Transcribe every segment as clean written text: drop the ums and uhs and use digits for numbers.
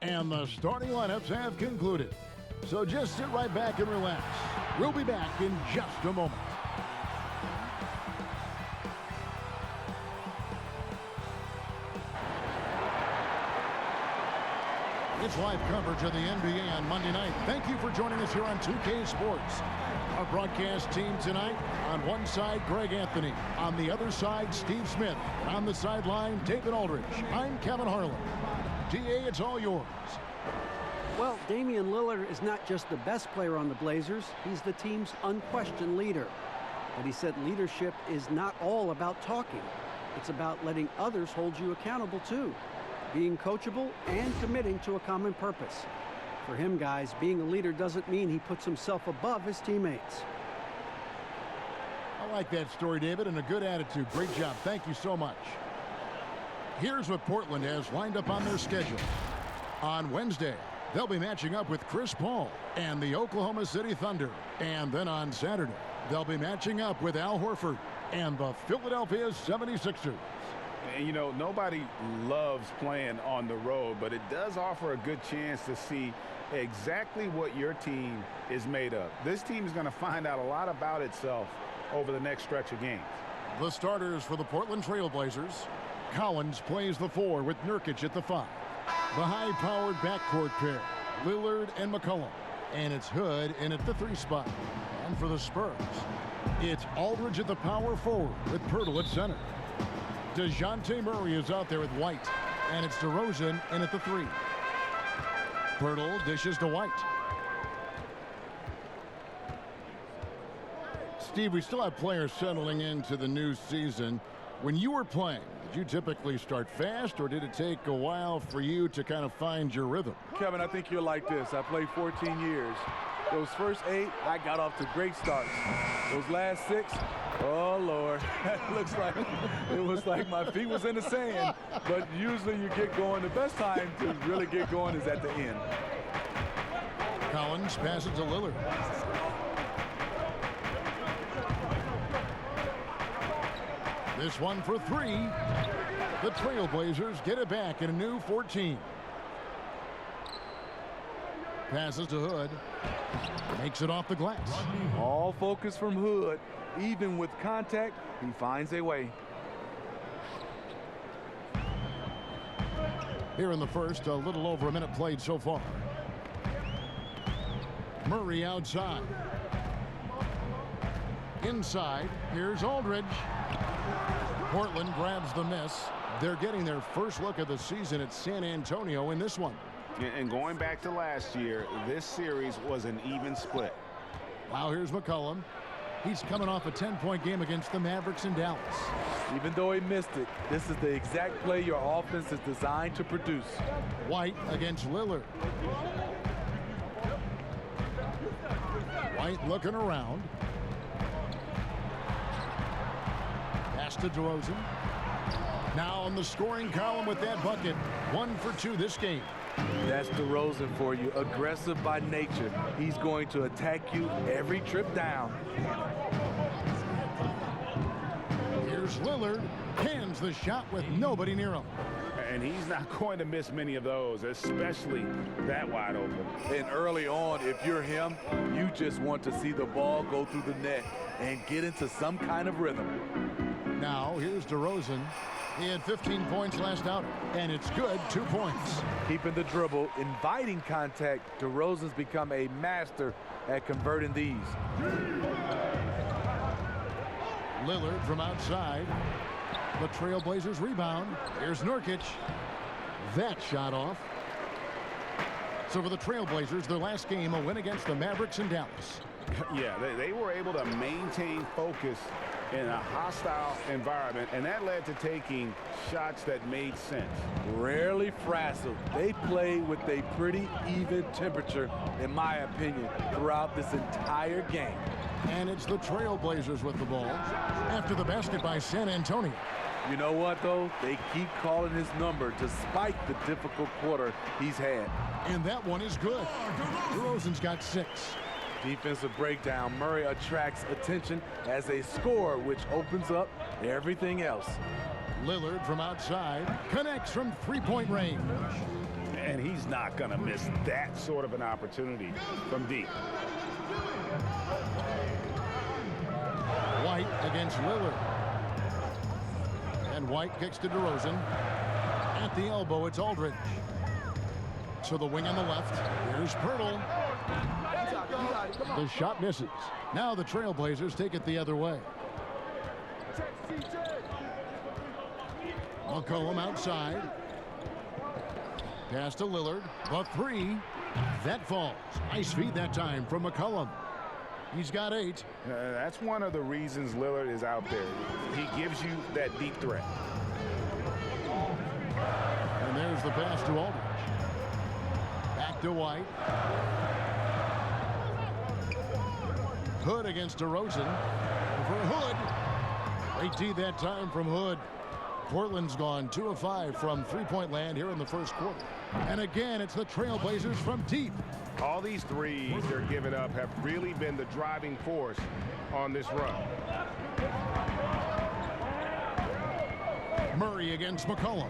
And the starting lineups have concluded. So just sit right back and relax. We'll be back in just a moment. It's live coverage of the NBA on Monday night. Thank you for joining us here on 2K Sports. Our broadcast team tonight, on one side, Greg Anthony. On the other side, Steve Smith. On the sideline, David Aldridge. I'm Kevin Harlan. DA, it's all yours. Well, Damian Lillard is not just the best player on the Blazers. He's the team's unquestioned leader. But he said leadership is not all about talking. It's about letting others hold you accountable, too. Being coachable and committing to a common purpose. For him, guys, being a leader doesn't mean he puts himself above his teammates. I like that story, David, and a good attitude. Great job. Thank you so much. Here's what Portland has lined up on their schedule. On Wednesday, they'll be matching up with Chris Paul and the Oklahoma City Thunder. And then on Saturday, they'll be matching up with Al Horford and the Philadelphia 76ers. And, you know, nobody loves playing on the road, but it does offer a good chance to see exactly what your team is made of. This team is going to find out a lot about itself over the next stretch of games. The starters for the Portland Trailblazers. Collins plays the 4 with Nurkic at the 5. The high-powered backcourt pair, Lillard and McCollum. And it's Hood in at the 3 spot. And for the Spurs, it's Aldridge at the power forward with Pirtle at center. DeJounte Murray is out there with White. And it's DeRozan in at the 3. Pirtle dishes to White. Steve, we still have players settling into the new season. When you were playing, did you typically start fast, or did it take a while for you to kind of find your rhythm? Kevin, I think you're like this. I played 14 years. Those first 8, I got off to great starts. Those last 6, oh, Lord, it was like my feet was in the sand. But usually you get going. The best time to really get going is at the end. Collins passes to Lillard. This one for 3. The Trailblazers get it back in a new 14. Passes to Hood. Makes it off the glass. All focus from Hood. Even with contact, he finds a way. Here in the first, a little over a minute played so far. Murray outside. Inside, here's Aldridge. Portland grabs the miss. They're getting their first look of the season at San Antonio in this one. And going back to last year, this series was an even split. Wow, here's McCollum. He's coming off a 10-point game against the Mavericks in Dallas. Even though he missed it, this is the exact play your offense is designed to produce. White against Lillard. White looking around. Pass to DeRozan. Now on the scoring column with that bucket. 1 for 2 this game. That's DeRozan for you. Aggressive by nature. He's going to attack you every trip down. Here's Lillard. Hands the shot with nobody near him. And he's not going to miss many of those, especially that wide open. And early on, if you're him, you just want to see the ball go through the net and get into some kind of rhythm. Now, here's DeRozan. He had 15 points last outing, and it's good, 2 points. Keeping the dribble, inviting contact. DeRozan's become a master at converting these. Lillard from outside. The Trailblazers rebound. Here's Nurkic. That shot off. So for the Trailblazers, their last game, a win against the Mavericks in Dallas. Yeah, they were able to maintain focus in a hostile environment, and that led to taking shots that made sense. Rarely frazzled. They play with a pretty even temperature, in my opinion, throughout this entire game. And it's the Trailblazers with the ball after the basket by San Antonio. You know what, though? They keep calling his number despite the difficult quarter he's had. And that one is good. DeRozan's got 6. Defensive breakdown. Murray attracts attention as a scorer, which opens up everything else. Lillard from outside connects from 3-point range. And he's not going to miss that sort of an opportunity from deep. White against Lillard. And White kicks to DeRozan. At the elbow, it's Aldridge. To the wing on the left. Here's Pirtle. The shot misses. Now the Trailblazers take it the other way. McCollum outside. Pass to Lillard. The three. That falls. Nice feed that time from McCollum. He's got 8. That's one of the reasons Lillard is out there. He gives you that deep threat. And there's the pass to Aldridge. Back to White. Hood against DeRozan. For Hood. Great D that time from Hood. Portland's gone 2 of 5 from three-point land here in the first quarter. And again, it's the Trailblazers from deep. All these threes they're giving up have really been the driving force on this run. Murray against McCollum.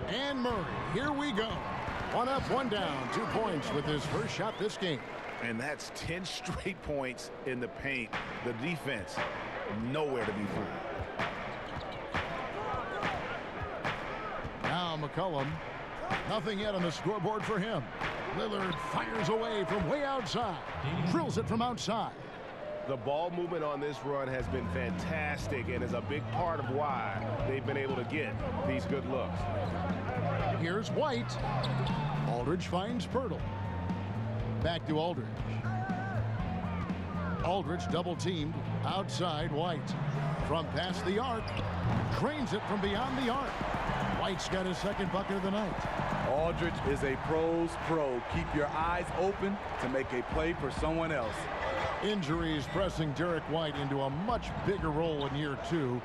And Murray, here we go. 1 up, 1 down, 2 points with his first shot this game. And that's 10 straight points in the paint. The defense, nowhere to be found. Now McCollum. Nothing yet on the scoreboard for him. Lillard fires away from way outside. Drills it from outside. The ball movement on this run has been fantastic and is a big part of why they've been able to get these good looks. Here's White. Aldridge finds Pirtle. Back to Aldridge. Aldridge double teamed outside White. From past the arc. Drains it from beyond the arc. White's got his second bucket of the night. Aldridge is a pro's pro. Keep your eyes open to make a play for someone else. Injuries pressing Derek White into a much bigger role in year 2.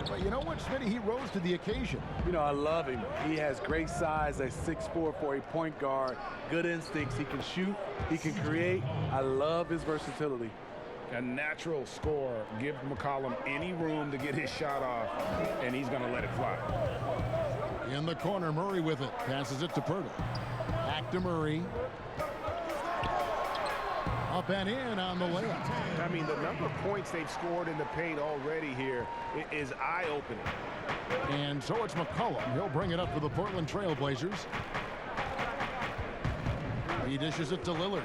But you know what, Smitty? He rose to the occasion. You know, I love him. He has great size at 6'4" for a point guard. Good instincts. He can shoot. He can create. I love his versatility. A natural scorer. Give McCollum any room to get his shot off, and he's going to let it fly. In the corner, Murray with it. Passes it to Pirtle. Back to Murray. Up and in on the layup. I mean, the number of points they've scored in the paint already here is eye-opening. And so it's McCollum. He'll bring it up for the Portland Trailblazers. He dishes it to Lillard.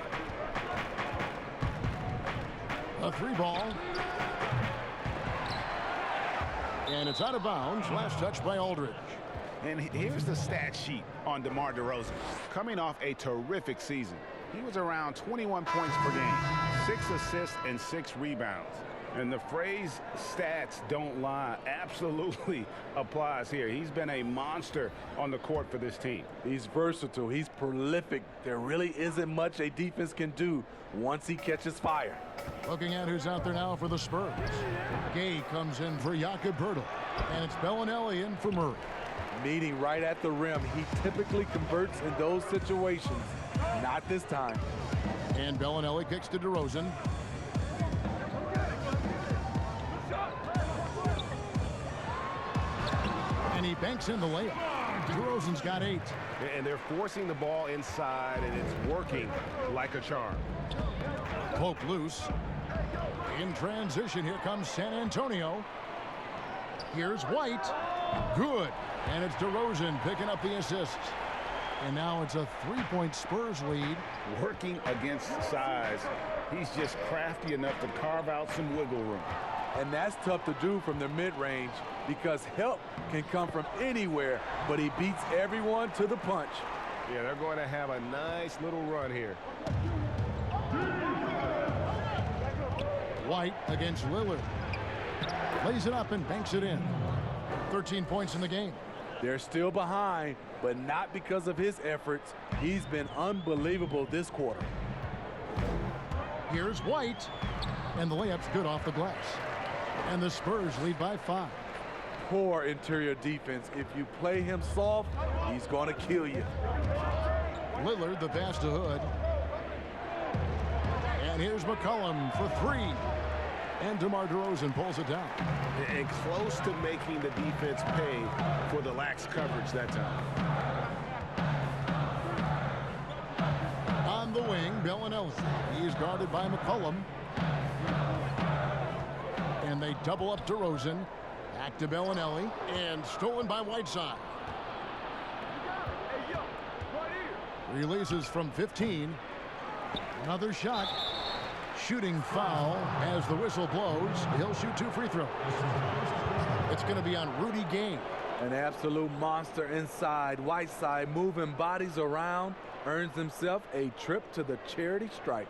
A 3-ball. And it's out of bounds. Last touch by Aldridge. And here's the stat sheet on DeMar DeRozan. Coming off a terrific season. He was around 21 points per game, 6 assists and 6 rebounds. And the phrase stats don't lie absolutely applies here. He's been a monster on the court for this team. He's versatile. He's prolific. There really isn't much a defense can do once he catches fire. Looking at who's out there now for the Spurs. Gay comes in for Jakob Pirtle. And it's Bellinelli in for Murray. Meeting right at the rim. He typically converts in those situations. Not this time. And Bellinelli kicks to DeRozan. And he banks in the layup. DeRozan's got 8. And they're forcing the ball inside, and it's working like a charm. Poke loose. In transition, here comes San Antonio. Here's White. Good. And it's DeRozan picking up the assist. And now it's a 3-point Spurs lead. Working against size. He's just crafty enough to carve out some wiggle room. And that's tough to do from the mid-range because help can come from anywhere, but he beats everyone to the punch. Yeah, they're going to have a nice little run here. White against Lillard. Plays it up and banks it in. 13 points in the game. They're still behind, but not because of his efforts. He's been unbelievable this quarter. Here's White. And the layup's good off the glass. And the Spurs lead by 5. Poor interior defense. If you play him soft, he's going to kill you. Lillard, the pass to Hood. And here's McCollum for 3. And DeMar DeRozan pulls it down. And close to making the defense pay for the lax coverage that time. Bellinelli. He's guarded by McCollum. And they double up DeRozan. Back to Bellinelli. And stolen by Whiteside. Releases from 15. Another shot. Shooting foul as the whistle blows. He'll shoot 2 free throws. It's going to be on Rudy Gay. An absolute monster inside. Whiteside moving bodies around, earns himself a trip to the charity stripe.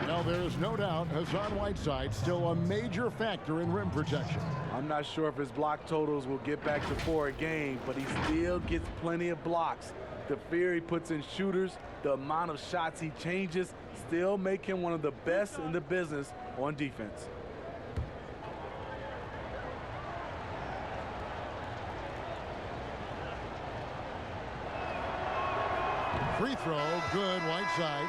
Now, there's no doubt Hassan Whiteside still a major factor in rim protection. I'm not sure if his block totals will get back to 4 a game, but he still gets plenty of blocks. The fear he puts in shooters, the amount of shots he changes, still make him one of the best in the business on defense. Free throw, good, Whiteside.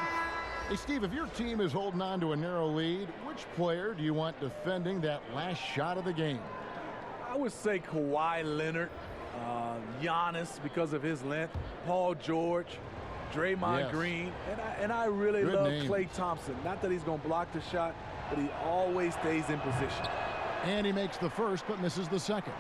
Hey, Steve, if your team is holding on to a narrow lead, which player do you want defending that last shot of the game? I would say Kawhi Leonard, Giannis because of his length, Paul George, Draymond Green, and I really love Klay Thompson. Not that he's going to block the shot, but he always stays in position. And he makes the first but misses the second.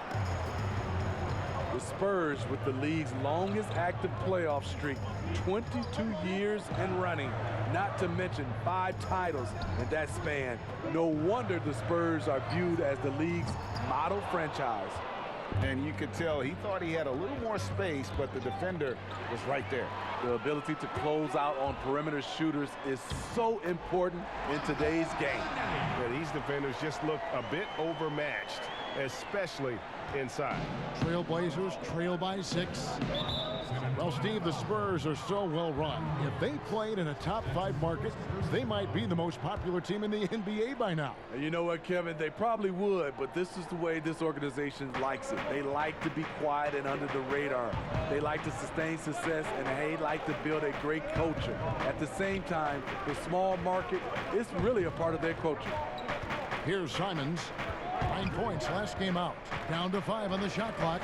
The Spurs with the league's longest active playoff streak, 22 years and running, not to mention 5 titles in that span. No wonder the Spurs are viewed as the league's model franchise. And you could tell he thought he had a little more space, but the defender was right there. The ability to close out on perimeter shooters is so important in today's game. Yeah, these defenders just look a bit overmatched, especially inside. Trailblazers trail by 6. Well, Steve, the Spurs are so well run. If they played in a top 5 market, they might be the most popular team in the NBA by now. And you know what, Kevin? They probably would, but this is the way this organization likes it. They like to be quiet and under the radar. They like to sustain success, and they like to build a great culture. At the same time, the small market is really a part of their culture. Here's Simons. 9 points last game out. Down to 5 on the shot clock.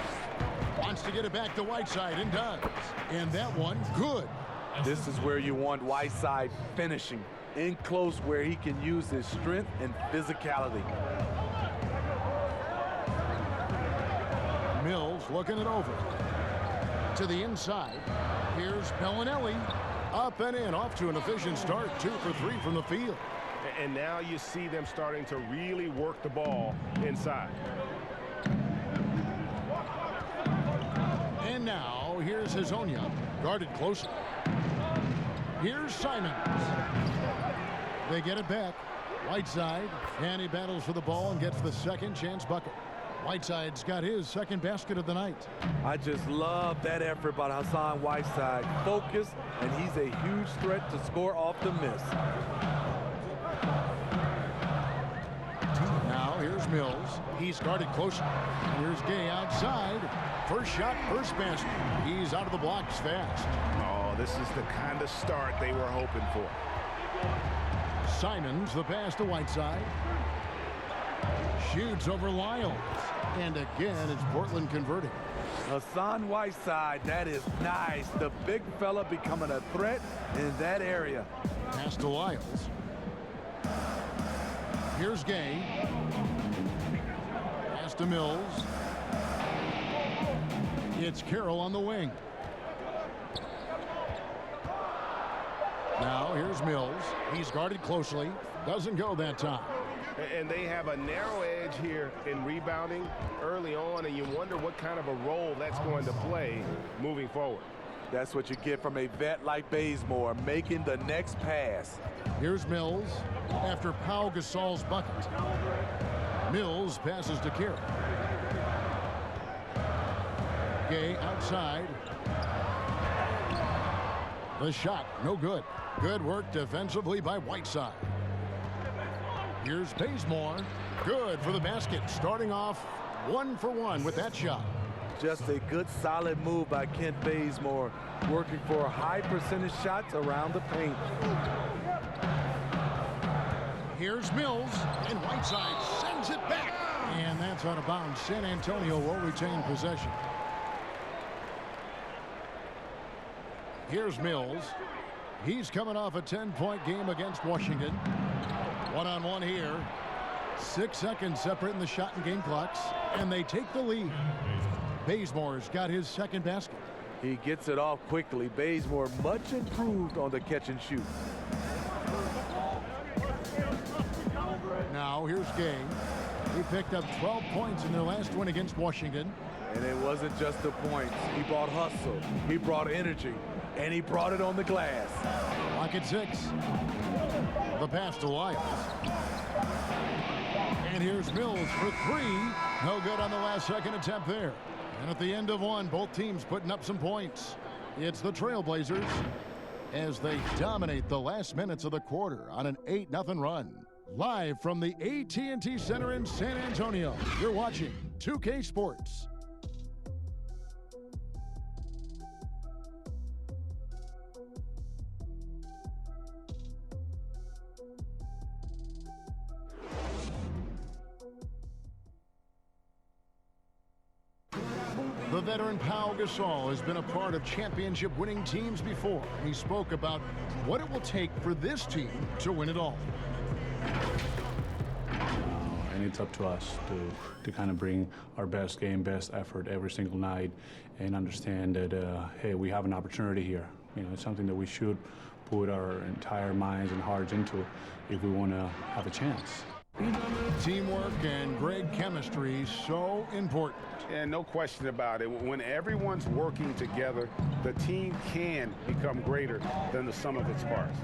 Wants to get it back to Whiteside and does. And that one, good. This is where you want Whiteside finishing. In close where he can use his strength and physicality. Mills looking it over. To the inside. Here's Bellinelli. Up and in. Off to an efficient start. 2 for 3 from the field. And now you see them starting to really work the ball inside. And now, here's Hazonia, guarded closely. Here's Simons. They get it back. Whiteside, and he battles for the ball and gets the second chance bucket. Whiteside's got his second basket of the night. I just love that effort by Hassan Whiteside. Focus, and he's a huge threat to score off the miss. Now here's Mills. He's guarded closely. Here's Gay outside. First shot, first basket. He's out of the blocks fast. Oh, this is the kind of start they were hoping for. Simons, the pass to Whiteside. Shoots over Lyles. And again, it's Portland converting. Hassan Whiteside, that is nice. The big fella becoming a threat in that area. Pass to Lyles. Here's Gay. Pass to Mills. It's Carroll on the wing. Now here's Mills. He's guarded closely. Doesn't go that time. And they have a narrow edge here in rebounding early on, and you wonder what kind of a role that's going to play moving forward. That's what you get from a vet like Bazemore, making the next pass. Here's Mills after Pau Gasol's bucket. Mills passes to Carroll. Gay outside. The shot, no good. Good work defensively by Whiteside. Here's Bazemore. Good for the basket. Starting off 1 for 1 with that shot. Just a good solid move by Kent Bazemore, working for high percentage shots around the paint. Here's Mills, and Whiteside sends it back. And that's out of bounds. San Antonio will retain He's coming off a 10-point game against Washington. One-on-one here. 6 seconds separating the shot and game clocks, and they take the lead. Bazemore's got his second basket. He gets it off quickly. Bazemore much improved on the catch and shoot. Now here's Gay. He picked up 12 points in their last win against Washington. And it wasn't just the points. He brought hustle. He brought energy. And he brought it on the glass. Clock at 6. The pass to Lyles. And here's Mills for 3. No good on the last second attempt there. And at the end of one, both teams putting up some points. It's the Trailblazers as they dominate the last minutes of the quarter on an 8-0 run. Live from the AT&TCenter in San Antonio, you're watching 2K Sports. The veteran Pau Gasol has been a part of championship-winning teams before. He spoke about what it will take for this team to win it all. And it's up to us to kind of bring our best game, best effort every single night and understand that, hey, we have an opportunity here. You know, it's something that we should put our entire minds and hearts into if we want to have a chance. Teamwork and great chemistry so important. And no question about it. When everyone's working together, the team can become greater than the sum of its parts.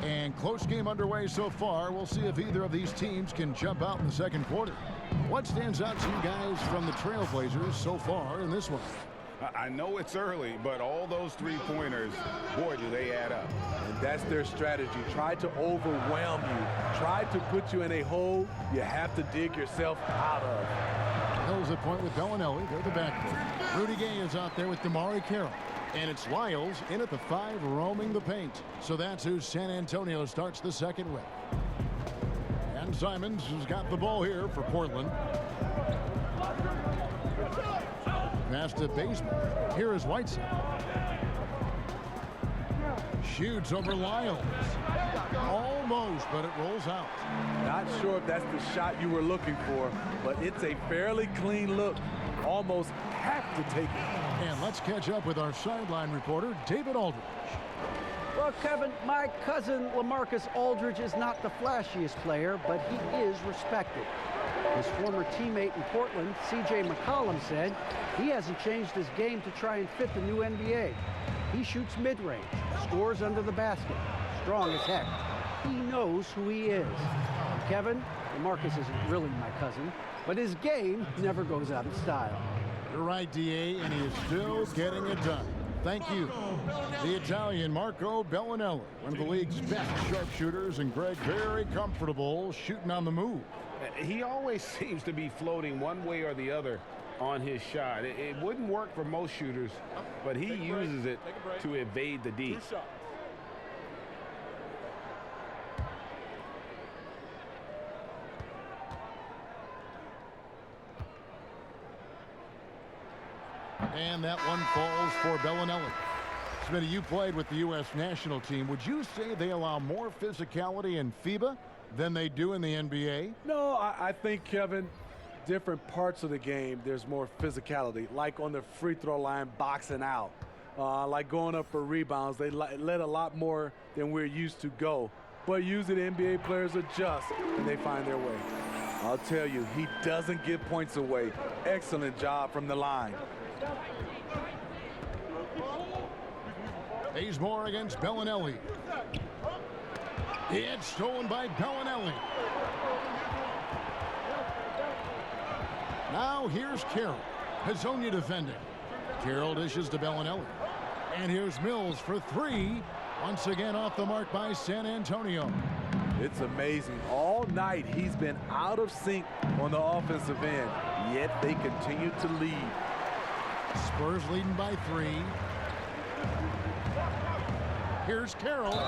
And close game underway so far. We'll see if either of these teams can jump out in the second quarter. What stands out to you guys from the Trailblazers so far in this one? I know it's early, but all those three-pointers, boy, do they add up. And that's their strategy. Try to overwhelm you. Try to put you in a hole you have to dig yourself out of. Hills at point with Bellinelli. They're the backcourt. Rudy Gay is out there with DeMarre Carroll. And it's Lyles in at the 5, roaming the paint. So that's who San Antonio starts the second with. And Simons has got the ball here for Portland. Pass to Bazemore. Here is Whiteside. Shoots over Lyles. Almost, but it rolls out. Not sure if that's the shot you were looking for, but it's a fairly clean look. Almost have to take it. And let's catch up with our sideline reporter, David Aldridge. Well, Kevin, my cousin LaMarcus Aldridge is not the flashiest player, but he is respected. His former teammate in Portland, C.J. McCollum, said he hasn't changed his game to try and fit the new NBA. He shoots mid-range, scores under the basket, strong as heck. He knows who he is. And Kevin, LaMarcus isn't really my cousin, but his game never goes out of style. You're right, D.A., and he is still getting it done. Thank you. The Italian Marco Bellinelli, one of the league's best sharpshooters, and Greg very comfortable shooting on the move. He always seems to be floating one way or the other on his shot. It wouldn't work for most shooters, but he uses it to evade the D. And that one falls for Bellinelli. Smitty, you played with the U.S. national team. Would you say they allow more physicality in FIBA than they do in the NBA? No, I think, Kevin, different parts of the game, there's more physicality. Like on the free throw line, boxing out. Like going up for rebounds, they let a lot more than we're used to go. But usually the NBA players adjust and they find their way. I'll tell you, he doesn't give points away. Excellent job from the line. Bazemore against Bellinelli. It's stolen by Bellinelli. Now here's Carroll. Hazonia defending. Carroll dishes to Bellinelli. And here's Mills for 3. Once again off the mark by San Antonio. It's amazing. All night he's been out of sync on the offensive end, yet they continue to lead. Spurs leading by 3. Here's Carroll.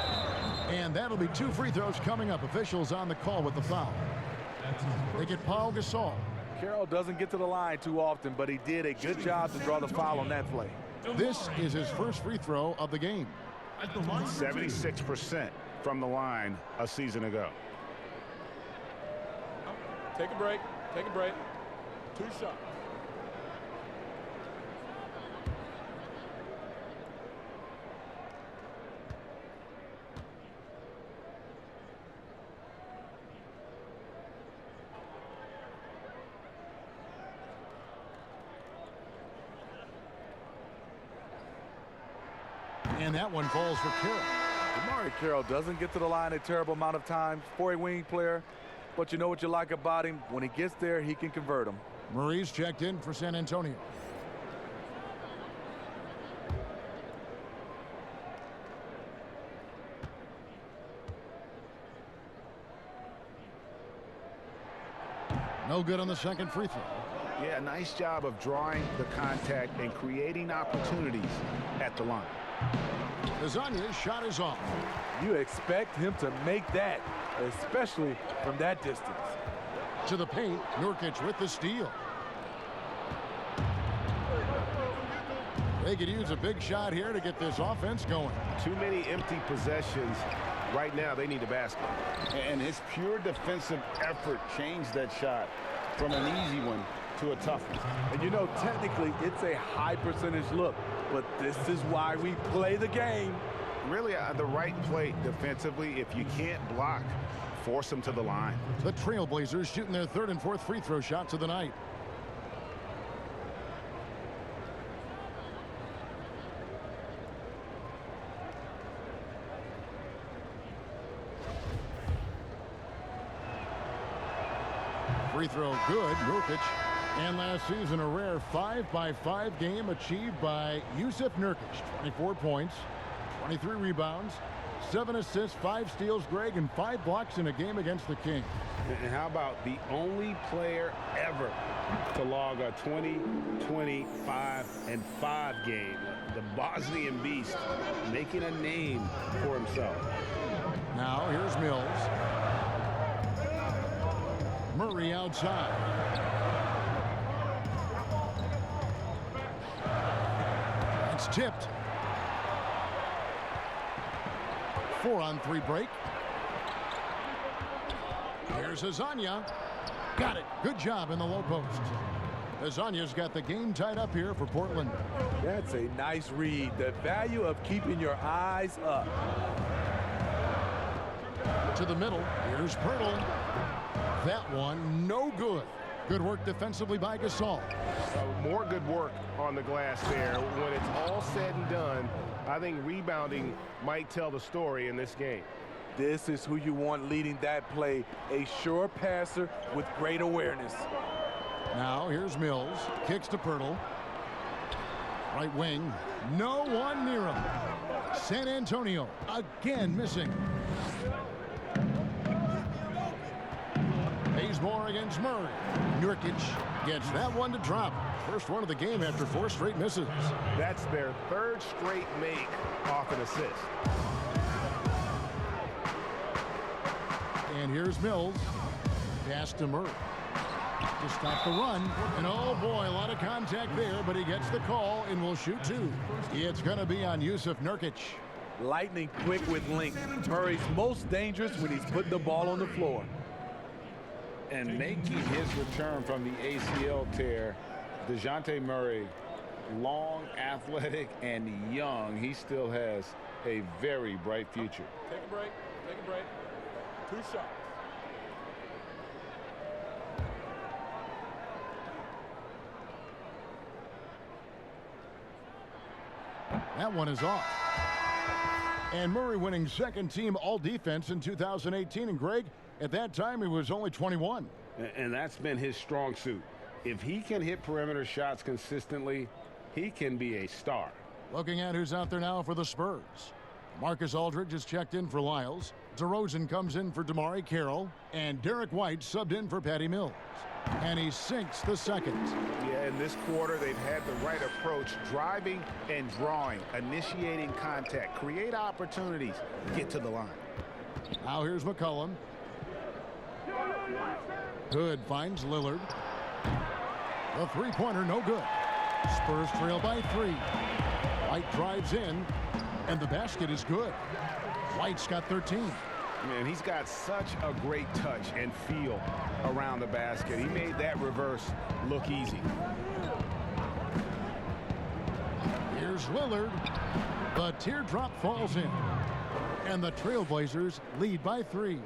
And that'll be 2 free throws coming up. Officials on the call with the foul. They get Pau Gasol. Carroll doesn't get to the line too often, but he did a good job to draw the foul on that play. This is his first free throw of the game. 76% from the line a season ago. Take a break. Take a break. 2 shots. And that one falls for Carroll. DeMarre Carroll doesn't get to the line a terrible amount of times for a wing player, but you know what you like about him? When he gets there, he can convert them. Murray's checked in for San Antonio. No good on the second free throw. Yeah, nice job of drawing the contact and creating opportunities at the line. Lasagna's shot is off. You expect him to make that, especially from that distance. To the paint, Nurkic with the steal. They could use a big shot here to get this offense going. Too many empty possessions. Right now, they need a basket. And his pure defensive effort changed that shot from an easy one to a tough one. And you know, technically, it's a high percentage look, but this is why we play the game. Really, the right play defensively. If you can't block, force them to the line. The Trailblazers shooting their third and fourth free throw shots of the night. Free throw good, Nurkic. And last season, a rare 5-by-5 game achieved by Jusuf Nurkic. 24 points, 23 rebounds, 7 assists, 5 steals, Greg, and 5 blocks in a game against the Kings. And how about the only player ever to log a 20, 25, and 5 game? The Bosnian Beast making a name for himself. Now here's Mills. Murray outside. It's tipped. 4-on-3 break. Here's Lasagna. Got it. Good job in the low post. Lasagna's got the game tied up here for Portland. That's a nice read. The value of keeping your eyes up. To the middle. Here's Pirtle. That one, no good. Good work defensively by Gasol. More good work on the glass there. When it's all said and done, I think rebounding might tell the story in this game. This is who you want leading that play. A sure passer with great awareness. Now here's Mills. Kicks to Pirtle. Right wing. No one near him. San Antonio again missing. Bazemore against Murray. Nurkic gets that one to drop. First one of the game after 4 straight misses. That's their 3rd straight make off an assist. And here's Mills. Pass to Murray. To stop the run. And oh boy, a lot of contact there, but he gets the call and will shoot 2. It's going to be on Jusuf Nurkic. Lightning quick with length. Murray's most dangerous when he's putting the ball on the floor. And making his return from the ACL tear, DeJounte Murray, long, athletic, and young, he still has a very bright future. Take a break. Take a break. 2 shots. That one is off. And Murray winning 2nd team all-defense in 2018. And Greg, at that time, he was only 21. And that's been his strong suit. If he can hit perimeter shots consistently, he can be a star. Looking at who's out there now for the Spurs. Marcus Aldridge is checked in for Lyles. DeRozan comes in for DeMarre Carroll. And Derek White subbed in for Patty Mills. And he sinks the second. Yeah, in this quarter, they've had the right approach, driving and drawing, initiating contact, create opportunities, get to the line. Now here's McCollum. Hood finds Lillard. The 3-pointer, no good. Spurs trail by 3. White drives in, and the basket is good. White's got 13. Man, he's got such a great touch and feel around the basket. He made that reverse look easy. Here's Lillard. The teardrop falls in. And the Trailblazers lead by 3.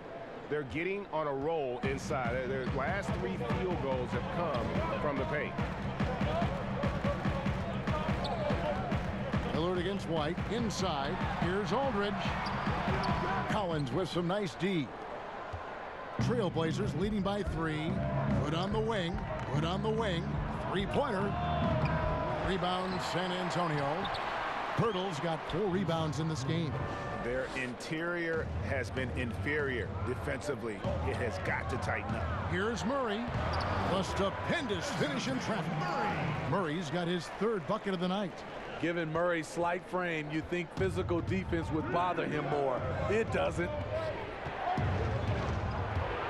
They're getting on a roll inside. Their last 3 field goals have come from the paint. Lillard against White. Inside. Here's Aldridge. Collins with some nice D. Trailblazers leading by 3. Put on the wing. Put on the wing. Three-pointer. Rebound San Antonio. Pirtle's got 4 rebounds in this game. Their interior has been inferior defensively. It has got to tighten up. Here's Murray. A stupendous finish in traffic. Murray's got his 3rd bucket of the night. Given Murray's slight frame, you think physical defense would bother him more. It doesn't.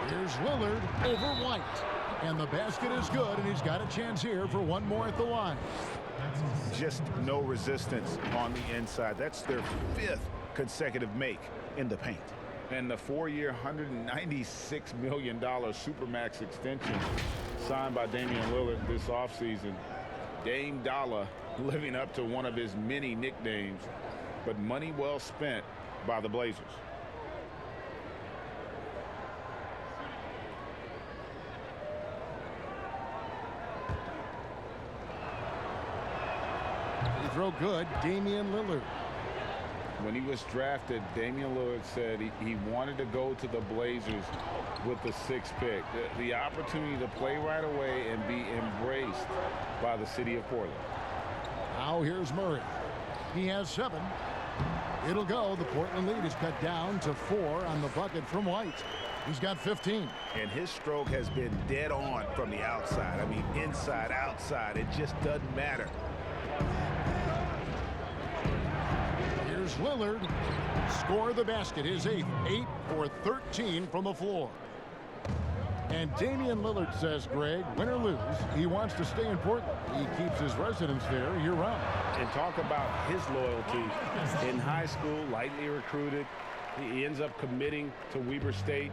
Here's Lillard over White. And the basket is good, and he's got a chance here for one more at the line. Just no resistance on the inside. That's their 5th consecutive make in the paint. And the 4-year, $196 million Supermax extension signed by Damian Lillard this offseason. Dame Dollar living up to one of his many nicknames, but money well spent by the Blazers. Throw good, Damian Lillard. When he was drafted, Damian Lillard said he wanted to go to the Blazers with the 6th pick. The opportunity to play right away and be embraced by the city of Portland. Now here's Murray. He has 7. It'll go. The Portland lead is cut down to 4 on the bucket from White. He's got 15. And his stroke has been dead on from the outside. I mean, inside, outside, it just doesn't matter. Here's Lillard. Score the basket, his 8th. 8 for 13 from the floor. And Damian Lillard says, Greg, win or lose, he wants to stay in Portland. He keeps his residence there year-round. And talk about his loyalty. In high school, lightly recruited, he ends up committing to Weber State.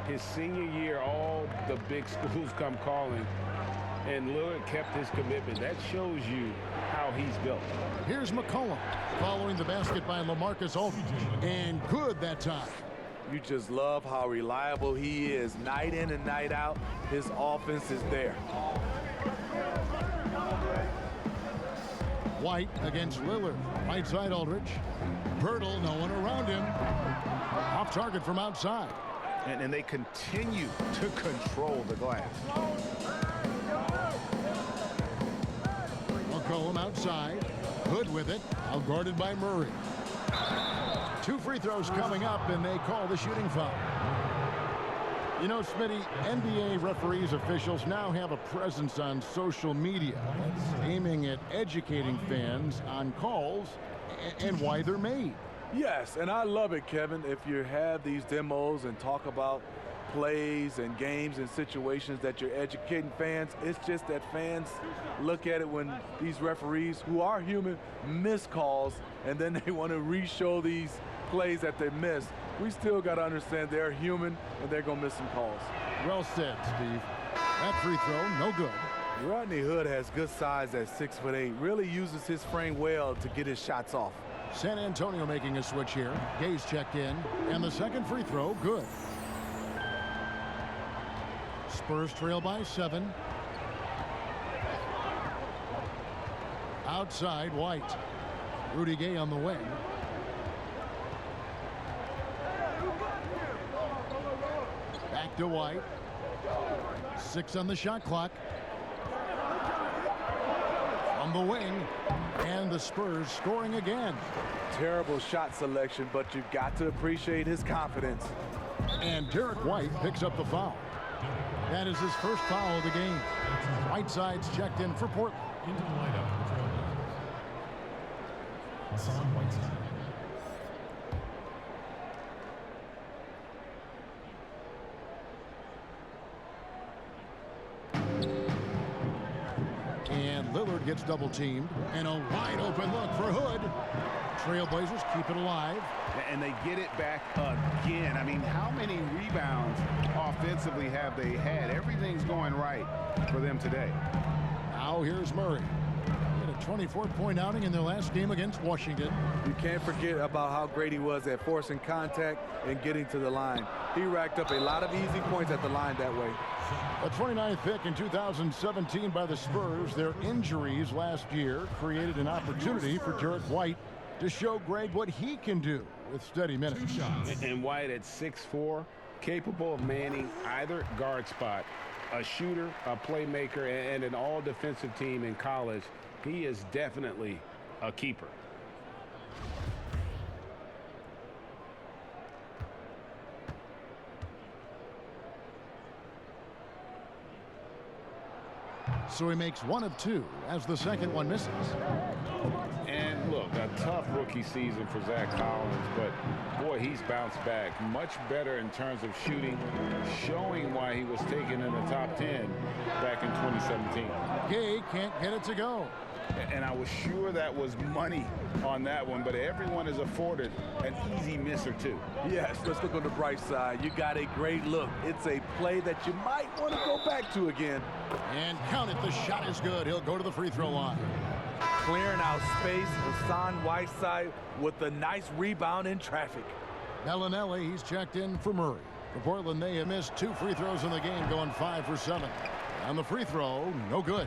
His senior year, all the big schools come calling, and Lillard kept his commitment. That shows you how he's built. Here's McCollum following the basket by LaMarcus Aldridge. And good that time. You just love how reliable he is. Night in and night out, his offense is there. White against Lillard. Right side Aldridge. Pirtle, no one around him. Off target from outside. And they continue to control the glass. McCollum outside. Hood with it. Out guarded by Murray. 2 free throws coming up, and they call the shooting foul. You know, Smitty, NBA referees, officials now have a presence on social media aiming at educating fans on calls and why they're made. Yes, and I love it, Kevin. If you have these demos and talk about plays and games and situations that you're educating fans, it's just that fans look at it when these referees, who are human, miss calls, and then they want to re-show these plays that they missed. We still got to understand they're human and they're going to miss some calls. Well said, Steve. That free throw, no good. Rodney Hood has good size at 6'8", really uses his frame well to get his shots off. San Antonio making a switch here. Gay's checked in, and the second free throw, good. Spurs trail by 7. Outside, White. Rudy Gay on the wing. Back to White. 6 on the shot clock. From the wing, and the Spurs scoring again. Terrible shot selection, but you've got to appreciate his confidence. And Derek White picks up the foul. That is his first foul of the game. Whiteside's checked in for Portland. Into the lineup for the Trailblazers, Hassan Whiteside. And Lillard Aldridge gets double teamed, and a wide open look for Hood. Trailblazers keep it alive. And they get it back again. I mean, how many rebounds offensively have they had? Everything's going right for them today. Now here's Murray. He had a 24-point outing in their last game against Washington. You can't forget about how great he was at forcing contact and getting to the line. He racked up a lot of easy points at the line that way. A 29th pick in 2017 by the Spurs. Their injuries last year created an opportunity for Derek White to show Greg what he can do with steady minutes. And White at 6'4", capable of manning either guard spot, a shooter, a playmaker, and an all-defensive team in college. He is definitely a keeper. So he makes 1 of 2 as the second one misses. And look, a tough rookie season for Zach Collins, but boy, he's bounced back much better in terms of shooting, showing why he was taken in the top 10 back in 2017. Gay can't get it to go. And I was sure that was money on that one, but everyone is afforded an easy miss or two. Yes, let's look on the bright side. You got a great look. It's a play that you might want to go back to again. And count it, the shot is good. He'll go to the free throw line. Clearing out space, Hassan Whiteside with a nice rebound in traffic. Bellinelli, he's checked in for Murray. For Portland, they have missed 2 free throws in the game, going 5 for 7. And the free throw, no good.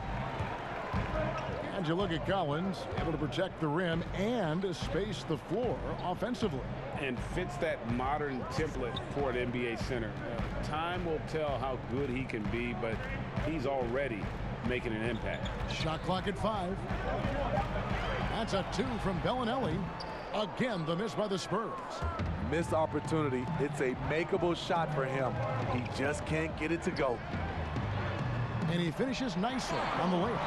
And you look at Collins, able to protect the rim and space the floor offensively. And fits that modern template for an NBA center. Time will tell how good he can be, but he's already making an impact. Shot clock at 5. That's a 2 from Bellinelli. Again, the miss by the Spurs. Missed opportunity. It's a makeable shot for him. He just can't get it to go. And he finishes nicely on the layup.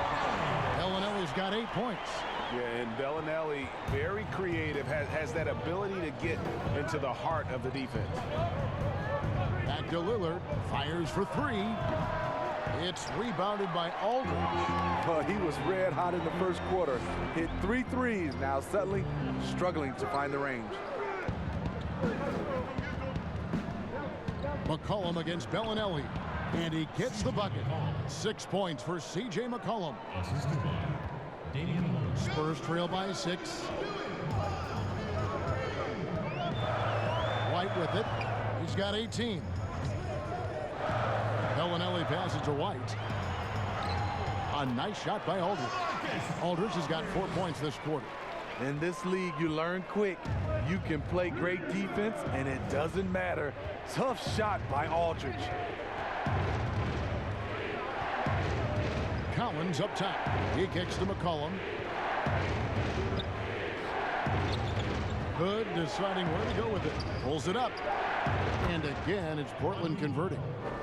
Bellinelli's got 8 points. Yeah, and Bellinelli, very creative, has that ability to get into the heart of the defense. Back to Lillard, fires for 3. It's rebounded by Aldridge. Well, he was red hot in the first quarter. Hit 3 threes, now suddenly struggling to find the range. McCollum against Bellinelli. And he gets the bucket. 6 points for C.J. McCollum. Spurs trail by 6. White with it. He's got 18. Bellinelli passes to White. A nice shot by Aldridge. Aldridge has got 4 points this quarter. In this league, you learn quick. You can play great defense, and it doesn't matter. Tough shot by Aldridge. Collins up top. He kicks to McCollum. Hood deciding where to go with it. Pulls it up. And again, it's Portland converting.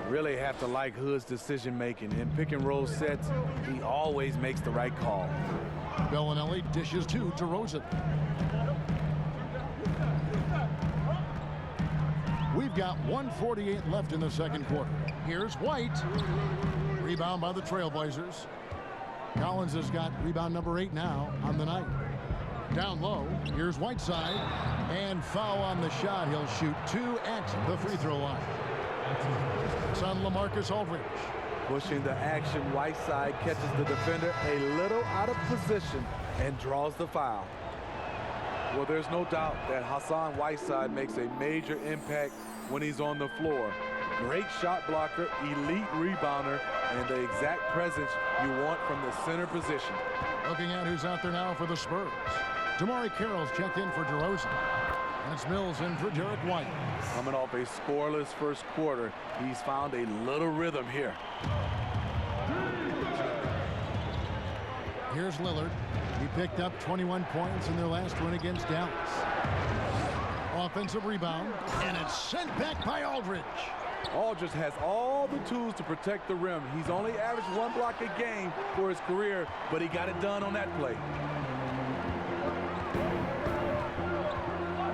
Really have to like Hood's decision-making. In pick-and-roll sets, he always makes the right call. Bellinelli dishes to DeRozan. We've got 1:48 left in the second quarter. Here's White. Rebound by the Trailblazers. Collins has got rebound number 8 now on the night. Down low, here's Whiteside. And foul on the shot. He'll shoot 2 at the free throw line. It's on LaMarcus Aldridge. Pushing the action, Whiteside catches the defender a little out of position and draws the foul. Well, there's no doubt that Hassan Whiteside makes a major impact when he's on the floor. Great shot blocker, elite rebounder, and the exact presence you want from the center position. Looking at who's out there now for the Spurs. Damari Carroll's checked in for DeRozan. And it's Mills in for Derek White. Coming off a scoreless first quarter, he's found a little rhythm here. Here's Lillard. He picked up 21 points in their last win against Dallas. Offensive rebound, and it's sent back by Aldridge. Aldridge has all the tools to protect the rim. He's only averaged 1 block a game for his career, but he got it done on that play.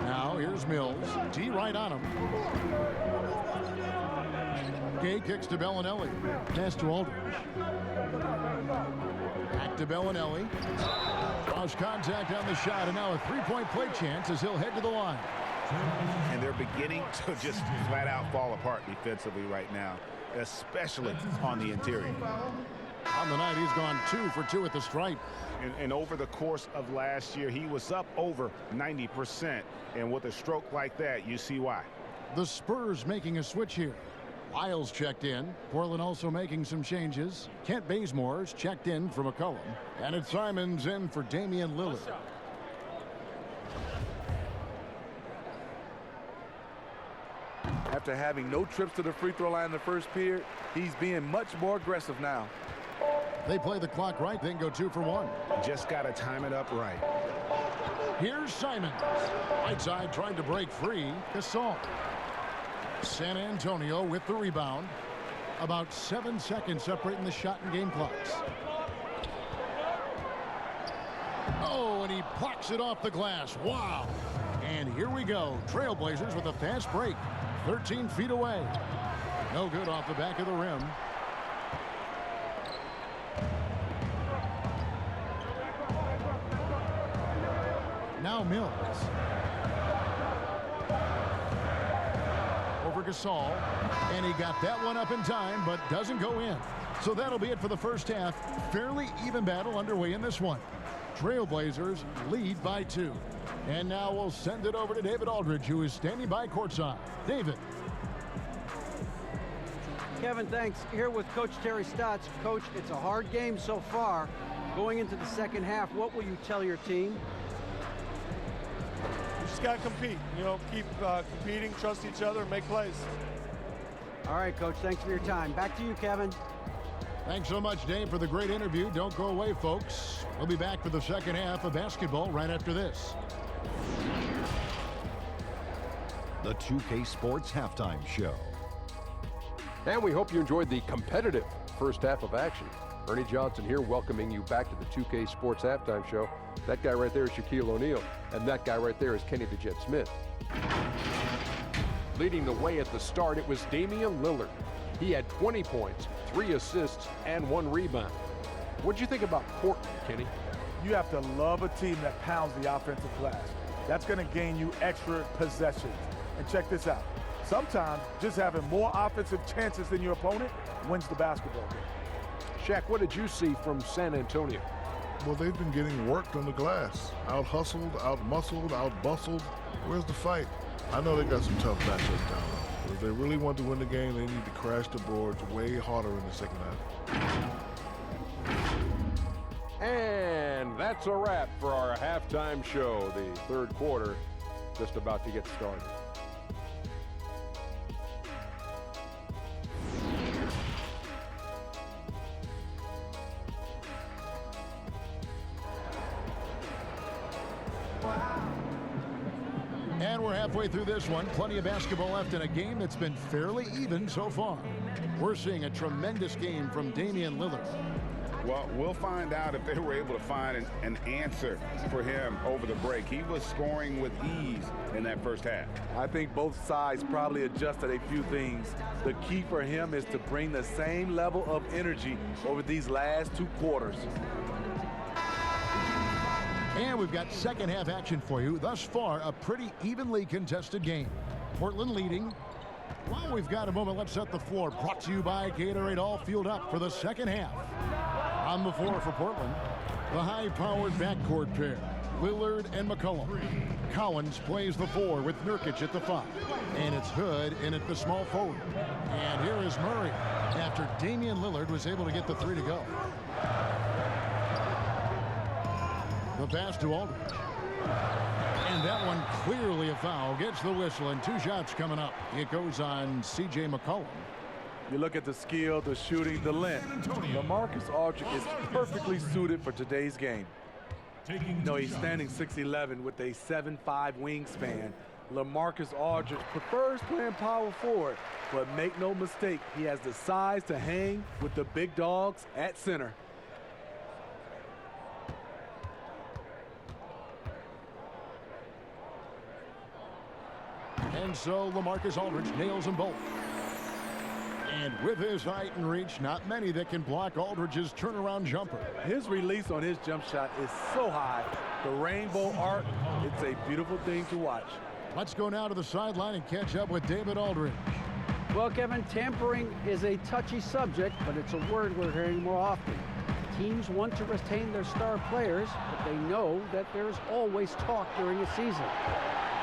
Now here's Mills. D right on him. Gay kicks to Bellinelli. Pass to Aldridge. Back to Bellinelli. Lost contact on the shot, and now a three-point play chance as he'll head to the line. And they're beginning to just flat out fall apart defensively right now, especially on the interior. On the night, he's gone 2 for 2 at the stripe. And over the course of last year, he was up over 90%. And with a stroke like that, you see why. The Spurs making a switch here. Lyles checked in. Portland also making some changes. Kent Bazemore's checked in for McCollum. And it's Simons in for Damian Lillard. After having no trips to the free throw line in the first period, he's being much more aggressive now. They play the clock right, then go 2 for 1. Just got to time it up right. Here's Simons. Right side trying to break free. Gasol. San Antonio with the rebound. About 7 seconds separating the shot and game clocks. Oh, and he plucks it off the glass. Wow. And here we go. Trailblazers with a fast break. 13 feet away. No good off the back of the rim. Now Mills. Over Gasol. And he got that one up in time, but doesn't go in. So that'll be it for the first half. Fairly even battle underway in this one. Trailblazers lead by 2. And now we'll send it over to David Aldridge, who is standing by courtside. David. Kevin, thanks. Here with Coach Terry Stotts. Coach, it's a hard game so far. Going into the second half, what will you tell your team? We just got to compete. You know, keep competing, trust each other, and make plays. All right, Coach, thanks for your time. Back to you, Kevin. Thanks so much, Dave, for the great interview. Don't go away, folks. We'll be back for the second half of basketball right after this. The 2K Sports Halftime Show. And we hope you enjoyed the competitive first half of action. Ernie Johnson here, welcoming you back to the 2K Sports Halftime Show. That guy right there is Shaquille O'Neal, and that guy right there is Kenny the Jet Smith. Leading the way at the start, it was Damian Lillard. He had 20 points, 3 assists, and 1 rebound. What'd you think about Portland, Kenny? You have to love a team that pounds the offensive glass. That's going to gain you extra possessions. And check this out. Sometimes just having more offensive chances than your opponent wins the basketball game. Shaq, what did you see from San Antonio? Well, they've been getting worked on the glass. Out-hustled, out-muscled, out-bustled. Where's the fight? I know they got some tough matchups down there. But if they really want to win the game, they need to crash the boards way harder in the second half. And that's a wrap for our halftime show. The third quarter just about to get started. And we're halfway through this one. Plenty of basketball left in a game that's been fairly even so far. We're seeing a tremendous game from Damian Lillard. Well, we'll find out if they were able to find an answer for him over the break. He was scoring with ease in that first half. I think both sides probably adjusted a few things. The key for him is to bring the same level of energy over these last 2 quarters. And we've got second half action for you. Thus far, a pretty evenly contested game. Portland leading. While we've got a moment, let's set the floor. Brought to you by Gatorade, all fueled up for the second half. On the floor for Portland, the high-powered backcourt pair, Lillard and McCollum. Collins plays the 4 with Nurkic at the 5. And it's Hood in at the small forward. And here is Murray after Damian Lillard was able to get the 3 to go. The pass to Aldridge. And that one clearly a foul. Gets the whistle, and 2 shots coming up. It goes on C.J. McCollum. You look at the skill, the shooting, the length. LaMarcus Aldridge is perfectly suited for today's game. No, he's standing 6'11" with a 7'5" wingspan. LaMarcus Aldridge prefers playing power forward, but make no mistake, he has the size to hang with the big dogs at center. And so LaMarcus Aldridge nails them both. And with his height and reach, not many that can block Aldridge's turnaround jumper. His release on his jump shot is so high. The rainbow arc, it's a beautiful thing to watch. Let's go now to the sideline and catch up with David Aldridge. Well, Kevin, tampering is a touchy subject, but it's a word we're hearing more often. Teams want to retain their star players, but they know that there's always talk during a season.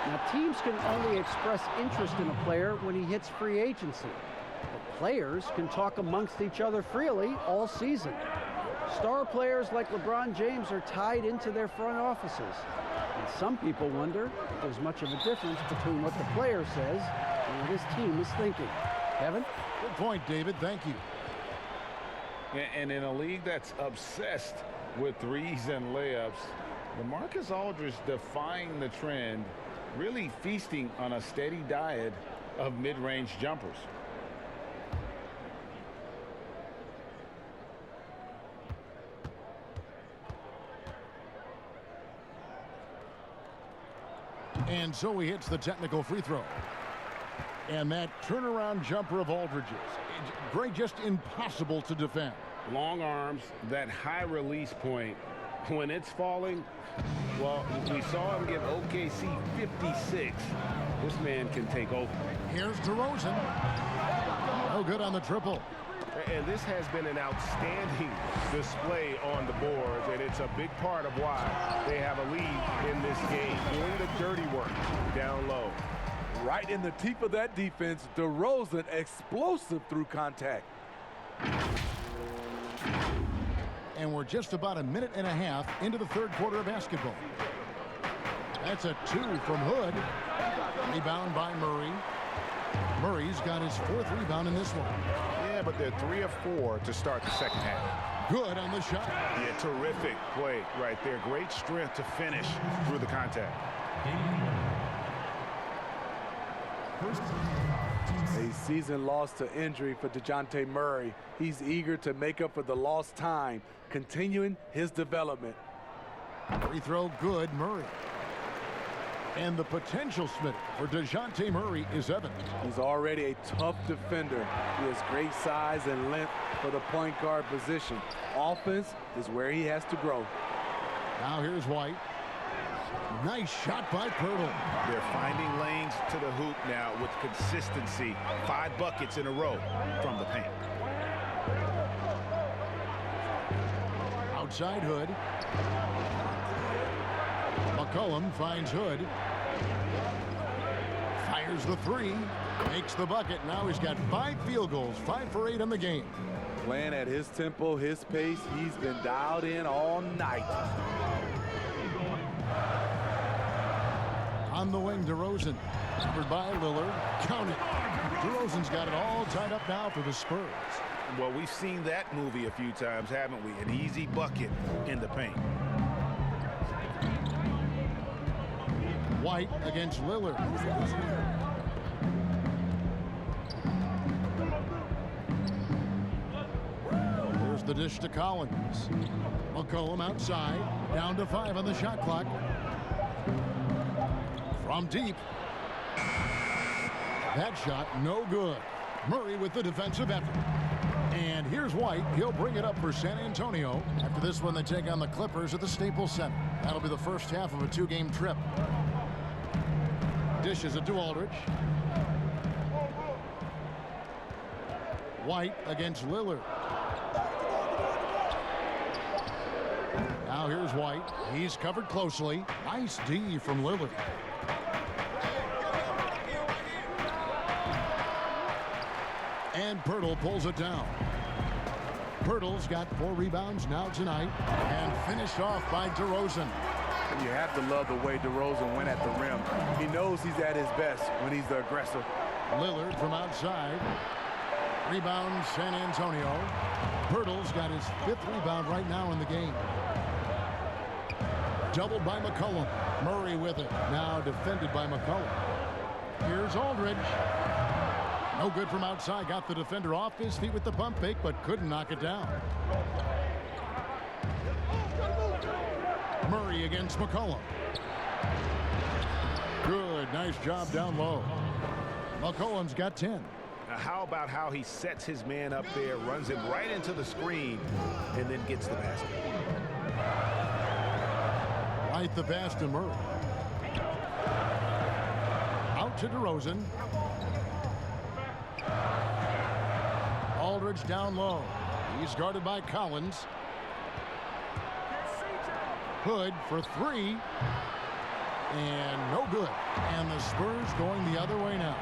Now, teams can only express interest in a player when he hits free agency. But players can talk amongst each other freely all season. Star players like LeBron James are tied into their front offices. And some people wonder if there's much of a difference between what the player says and what his team is thinking. Kevin? Good point, David. Thank you. And in a league that's obsessed with threes and layups, LaMarcus Aldridge defying the trend, really feasting on a steady diet of mid-range jumpers. And so he hits the technical free throw. And that turnaround jumper of Aldridge's, great, just impossible to defend. Long arms, that high release point, when it's falling, well, we saw him give OKC 56. This man can take over. Here's DeRozan. No good on the triple. And this has been an outstanding display on the boards, and it's a big part of why they have a lead in this game, doing the dirty work down low. Right in the teeth of that defense, DeRozan explosive through contact. And we're just about a minute and a half into the third quarter of basketball. That's a 2 from Hood. Rebound by Murray. Murray's got his 4th rebound in this one. Yeah, but they're 3 of 4 to start the second half. Good on the shot. Yeah, terrific play right there. Great strength to finish through the contact. A season loss to injury for DeJounte Murray. He's eager to make up for the lost time, continuing his development. Free throw good, Murray. And the potential Smith for DeJounte Murray is evident. He's already a tough defender. He has great size and length for the point guard position. Offense is where he has to grow. Now here's White. Nice shot by Pirtle. They're finding lanes to the hoop now with consistency. 5 buckets in a row from the paint. Outside Hood. McCollum finds Hood. Fires the 3. Makes the bucket. Now he's got 5 field goals. 5 for 8 in the game. Playing at his tempo, his pace. He's been dialed in all night. On the wing, DeRozan. Covered by Lillard. Count it. DeRozan's got it all tied up now for the Spurs. Well, we've seen that movie a few times, haven't we? An easy bucket in the paint. White against Lillard. There's the dish to Collins. McCollum outside. Down to 5 on the shot clock. From deep. That shot no good. Murray with the defensive effort. And here's White. He'll bring it up for San Antonio. After this one, they take on the Clippers at the Staples Center. That'll be the first half of a 2-game trip. Dishes it to Aldridge. White against Lillard. Now here's White. He's covered closely. Nice D from Lillard. And Pirtle pulls it down. Pirtle's got 4 rebounds now tonight. And finished off by DeRozan. You have to love the way DeRozan went at the rim. He knows he's at his best when he's the aggressor. Lillard from outside. Rebound San Antonio. Pirtle's got his 5th rebound right now in the game. Doubled by McCollum. Murray with it. Now defended by McCollum. Here's Aldridge. No good from outside. Got the defender off his feet with the pump fake, but couldn't knock it down. Murray against McCollum. Good. Nice job down low. McCollum's got 10. How about how he sets his man up there, runs him right into the screen, and then gets the basket? Right the pass to Murray. Out to DeRozan. Aldridge down low. He's guarded by Collins. Hood for three. And no good. And the Spurs going the other way now.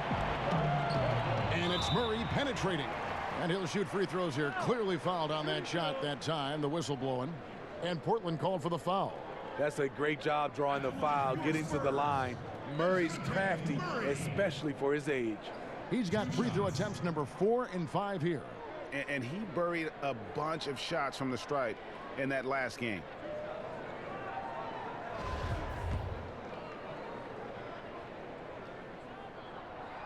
And it's Murray penetrating. And he'll shoot free throws here. Clearly fouled on that shot that time. The whistle blowing. And Portland called for the foul. That's a great job drawing the foul, getting to the line. Murray's crafty, especially for his age. He's got free throw attempts number 4 and 5 here. And he buried a bunch of shots from the stripe in that last game.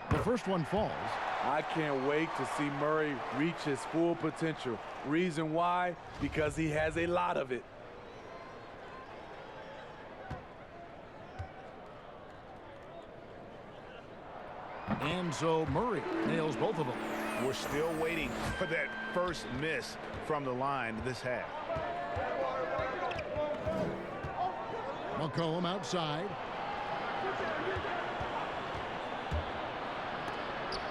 The first one falls. I can't wait to see Murray reach his full potential. Reason why? Because he has a lot of it. And so Murray nails both of them. We're still waiting for that first miss from the line this half. McCollum outside.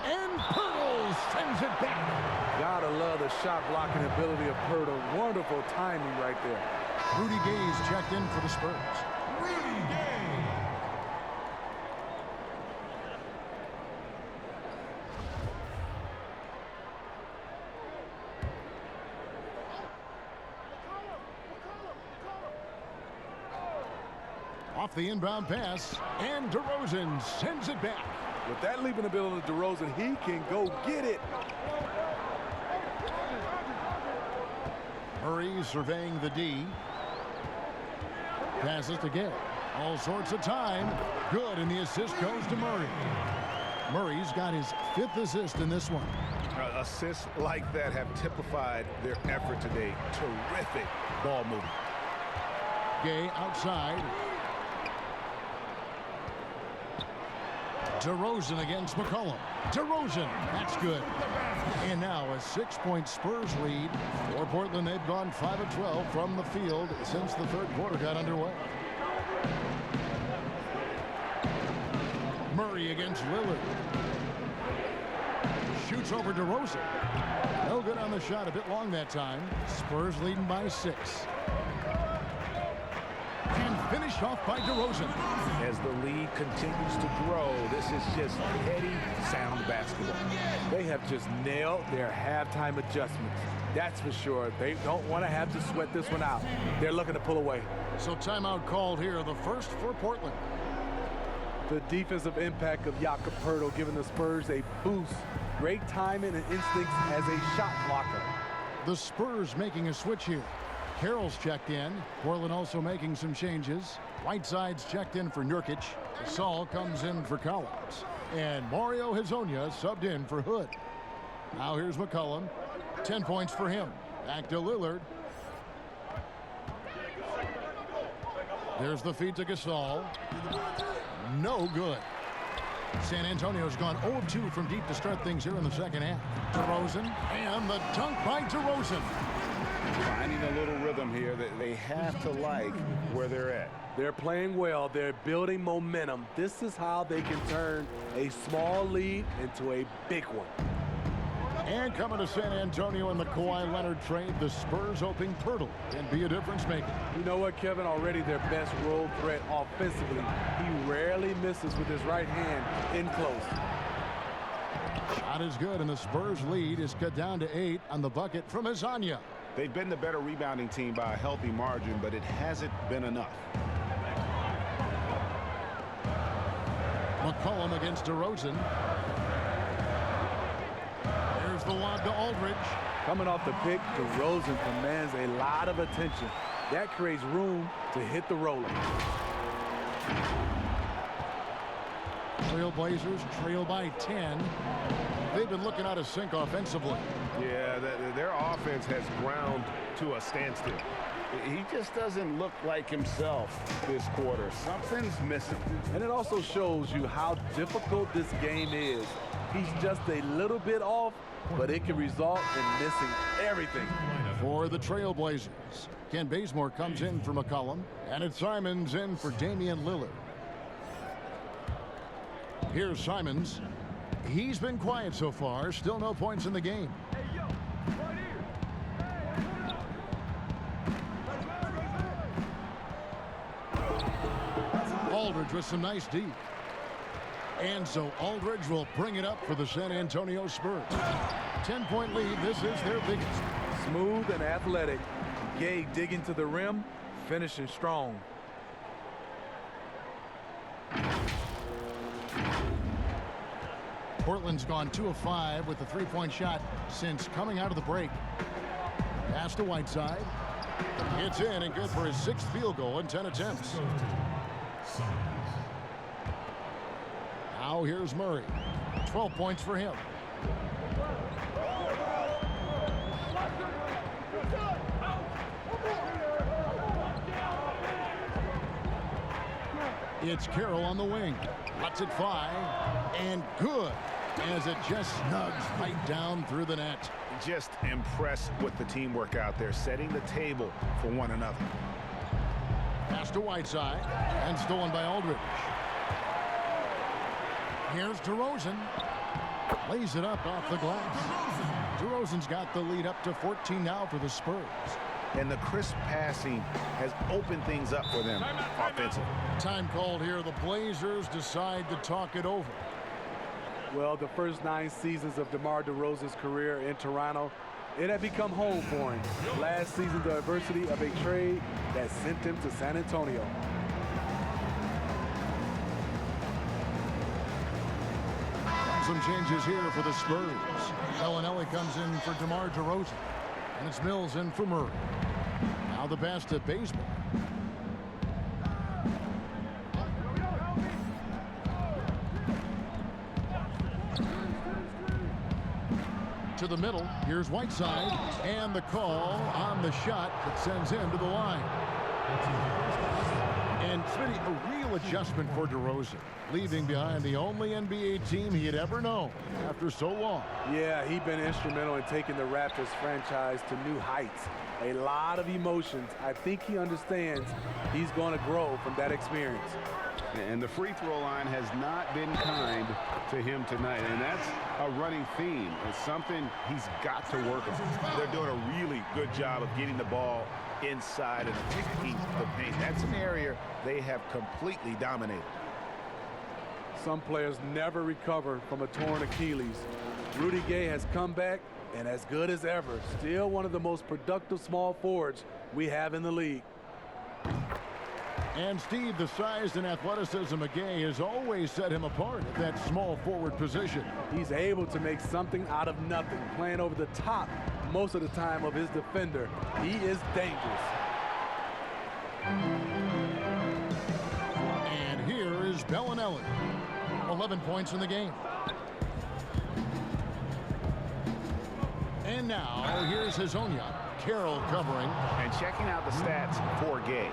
And Pirtle sends it back. Gotta love the shot blocking ability of Pirtle. Wonderful timing right there. Rudy Gay's checked in for the Spurs. Rudy Gay. Off the inbound pass, and DeRozan sends it back. With that leaping ability of DeRozan, he can go get it. Murray surveying the D. Passes to Gay. All sorts of time. Good, and the assist goes to Murray. Murray's got his 5th assist in this one. Assists like that have typified their effort today. Terrific ball movement. Gay outside. DeRozan against McCollum. DeRozan, that's good. And now a 6-point Spurs lead. For Portland, they've gone 5 of 12 from the field since the third quarter got underway. Murray against Lillard. Shoots over DeRozan. No good on the shot, a bit long that time. Spurs leading by 6. And finished off by DeRozan. As the lead continues to grow, this is just heady, sound basketball. They have just nailed their halftime adjustments. That's for sure. They don't want to have to sweat this one out. They're looking to pull away. So timeout called here, the first for Portland. The defensive impact of Jakob Poeltl giving the Spurs a boost. Great timing and instincts as a shot blocker. The Spurs making a switch here. Carroll's checked in. Portland also making some changes. Whiteside's checked in for Nurkic. Gasol comes in for Collins. And Mario Hezonja subbed in for Hood. Now here's McCollum. 10 points for him. Back to Lillard. There's the feed to Gasol. No good. San Antonio's gone 0-2 from deep to start things here in the second half. DeRozan, and the dunk by DeRozan. Finding a little rhythm here that they have to like where they're at. They're playing well. They're building momentum. This is how they can turn a small lead into a big one. And coming to San Antonio in the Kawhi Leonard trade, the Spurs hoping Poeltl can be a difference maker. You know what, Kevin? Already their best role threat offensively. He rarely misses with his right hand in close. Shot is good, and the Spurs lead is cut down to 8 on the bucket from Hezonja. They've been the better rebounding team by a healthy margin, but it hasn't been enough. McCollum against DeRozan. There's the lob to Aldridge. Coming off the pick, DeRozan commands a lot of attention. That creates room to hit the roller. Trailblazers trail by 10. They've been looking out of sync offensively. Yeah, their offense has ground to a standstill. He just doesn't look like himself this quarter. Something's missing. And it also shows you how difficult this game is. He's just a little bit off, but it can result in missing everything. For the Trailblazers, Ken Bazemore comes in for McCollum, and it's Simons in for Damian Lillard. Here's Simons. He's been quiet so far. Still no points in the game. Aldridge with some nice D. And so Aldridge will bring it up for the San Antonio Spurs. 10-point lead. This is their biggest. Smooth and athletic. Gay digging to the rim, finishing strong. Portland's gone 2 of 5 with the three-point shot since coming out of the break. Pass to Whiteside. It's in and good for his 6th field goal in 10 attempts. Now here's Murray. 12 points for him. It's Carroll on the wing. Lets it fly. And good, as it just snugs right down through the net. Just impressed with the teamwork out there, setting the table for one another. Pass to Whiteside, and stolen by Aldridge. Here's DeRozan. Lays it up off the glass. DeRozan's got the lead up to 14 now for the Spurs. And the crisp passing has opened things up for them offensively. Time called here. The Blazers decide to talk it over. Well, the first 9 seasons of DeMar DeRozan's career in Toronto, it had become home for him. Last season, the adversity of a trade that sent him to San Antonio. Some changes here for the Spurs. Bellinelli comes in for DeMar DeRozan. And it's Mills in for Murray. Now the pass to Bazemore. To the middle. Here's Whiteside. And the call on the shot that sends him to the line. And Smitty, a real adjustment for DeRozan, leaving behind the only NBA team he had ever known after so long. Yeah, he's been instrumental in taking the Raptors franchise to new heights. A lot of emotions. I think he understands he's going to grow from that experience. And the free throw line has not been kind to him tonight, and that's a running theme. It's something he's got to work on. They're doing a really good job of getting the ball inside and attacking the paint. That's an area they have completely dominated. Some players never recover from a torn Achilles. Rudy Gay has come back and as good as ever. Still one of the most productive small forwards we have in the league. And Steve, the size and athleticism of Gay has always set him apart at that small forward position. He's able to make something out of nothing, playing over the top most of the time of his defender. He is dangerous. And here is Bellinelli. 11 points in the game. And now here's Hezonja. Carroll covering. And checking out the stats for Gay.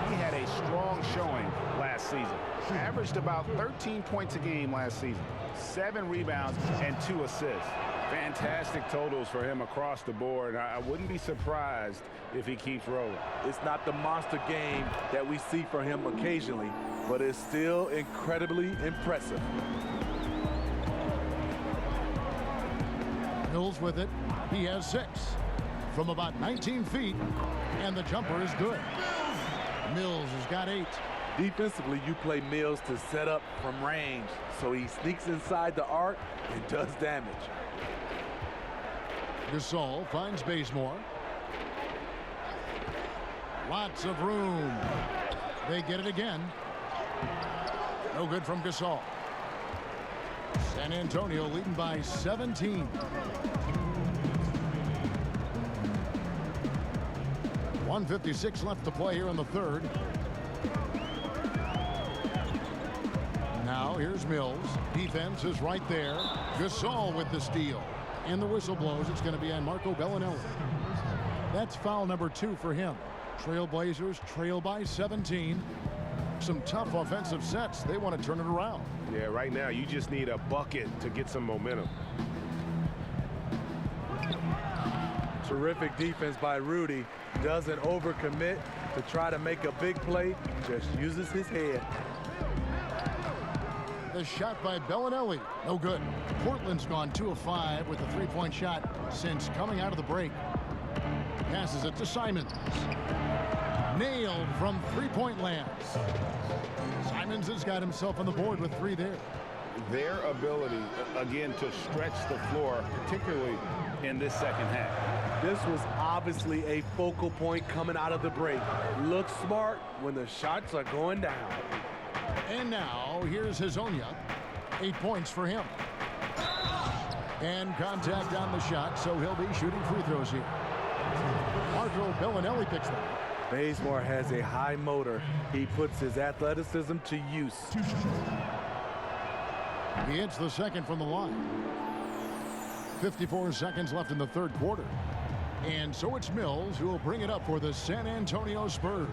He had a strong showing last season. Averaged about 13 points a game last season. 7 rebounds and 2 assists. Fantastic totals for him across the board. I wouldn't be surprised if he keeps rolling. It's not the monster game that we see from him occasionally, but it's still incredibly impressive. Mills with it. He has 6 from about 19 feet, and the jumper is good. Mills has got 8. Defensively, you play Mills to set up from range, so he sneaks inside the arc and does damage. Gasol finds Bazemore. Lots of room. They get it again. No good from Gasol. San Antonio leading by 17. .156 left to play here in the third. Now here's Mills. Defense is right there. Gasol with the steal. And the whistle blows. It's going to be on Marco Bellinelli. That's foul number 2 for him. Trailblazers trail by 17. some tough offensive sets. They want to turn it around. Yeah, right now you just need a bucket to get some momentum. Terrific defense by Rudy. Doesn't overcommit to try to make a big play. Just uses his head. The shot by Bellinelli. No good. Portland's gone 2 of 5 with a three-point shot since coming out of the break. Passes it to Simons. Nailed from three-point land. Simons has got himself on the board with 3 there. Their ability, again, to stretch the floor, particularly in this second half. This was obviously a focal point coming out of the break. Look smart when the shots are going down. And now, here's Hazonia. 8 points for him. And contact on the shot, so he'll be shooting free throws here. Marco Bellinelli picks them. Bazemore has a high motor. He puts his athleticism to use. He hits the second from the line. 54 seconds left in the third quarter. And so it's Mills who will bring it up for the San Antonio Spurs.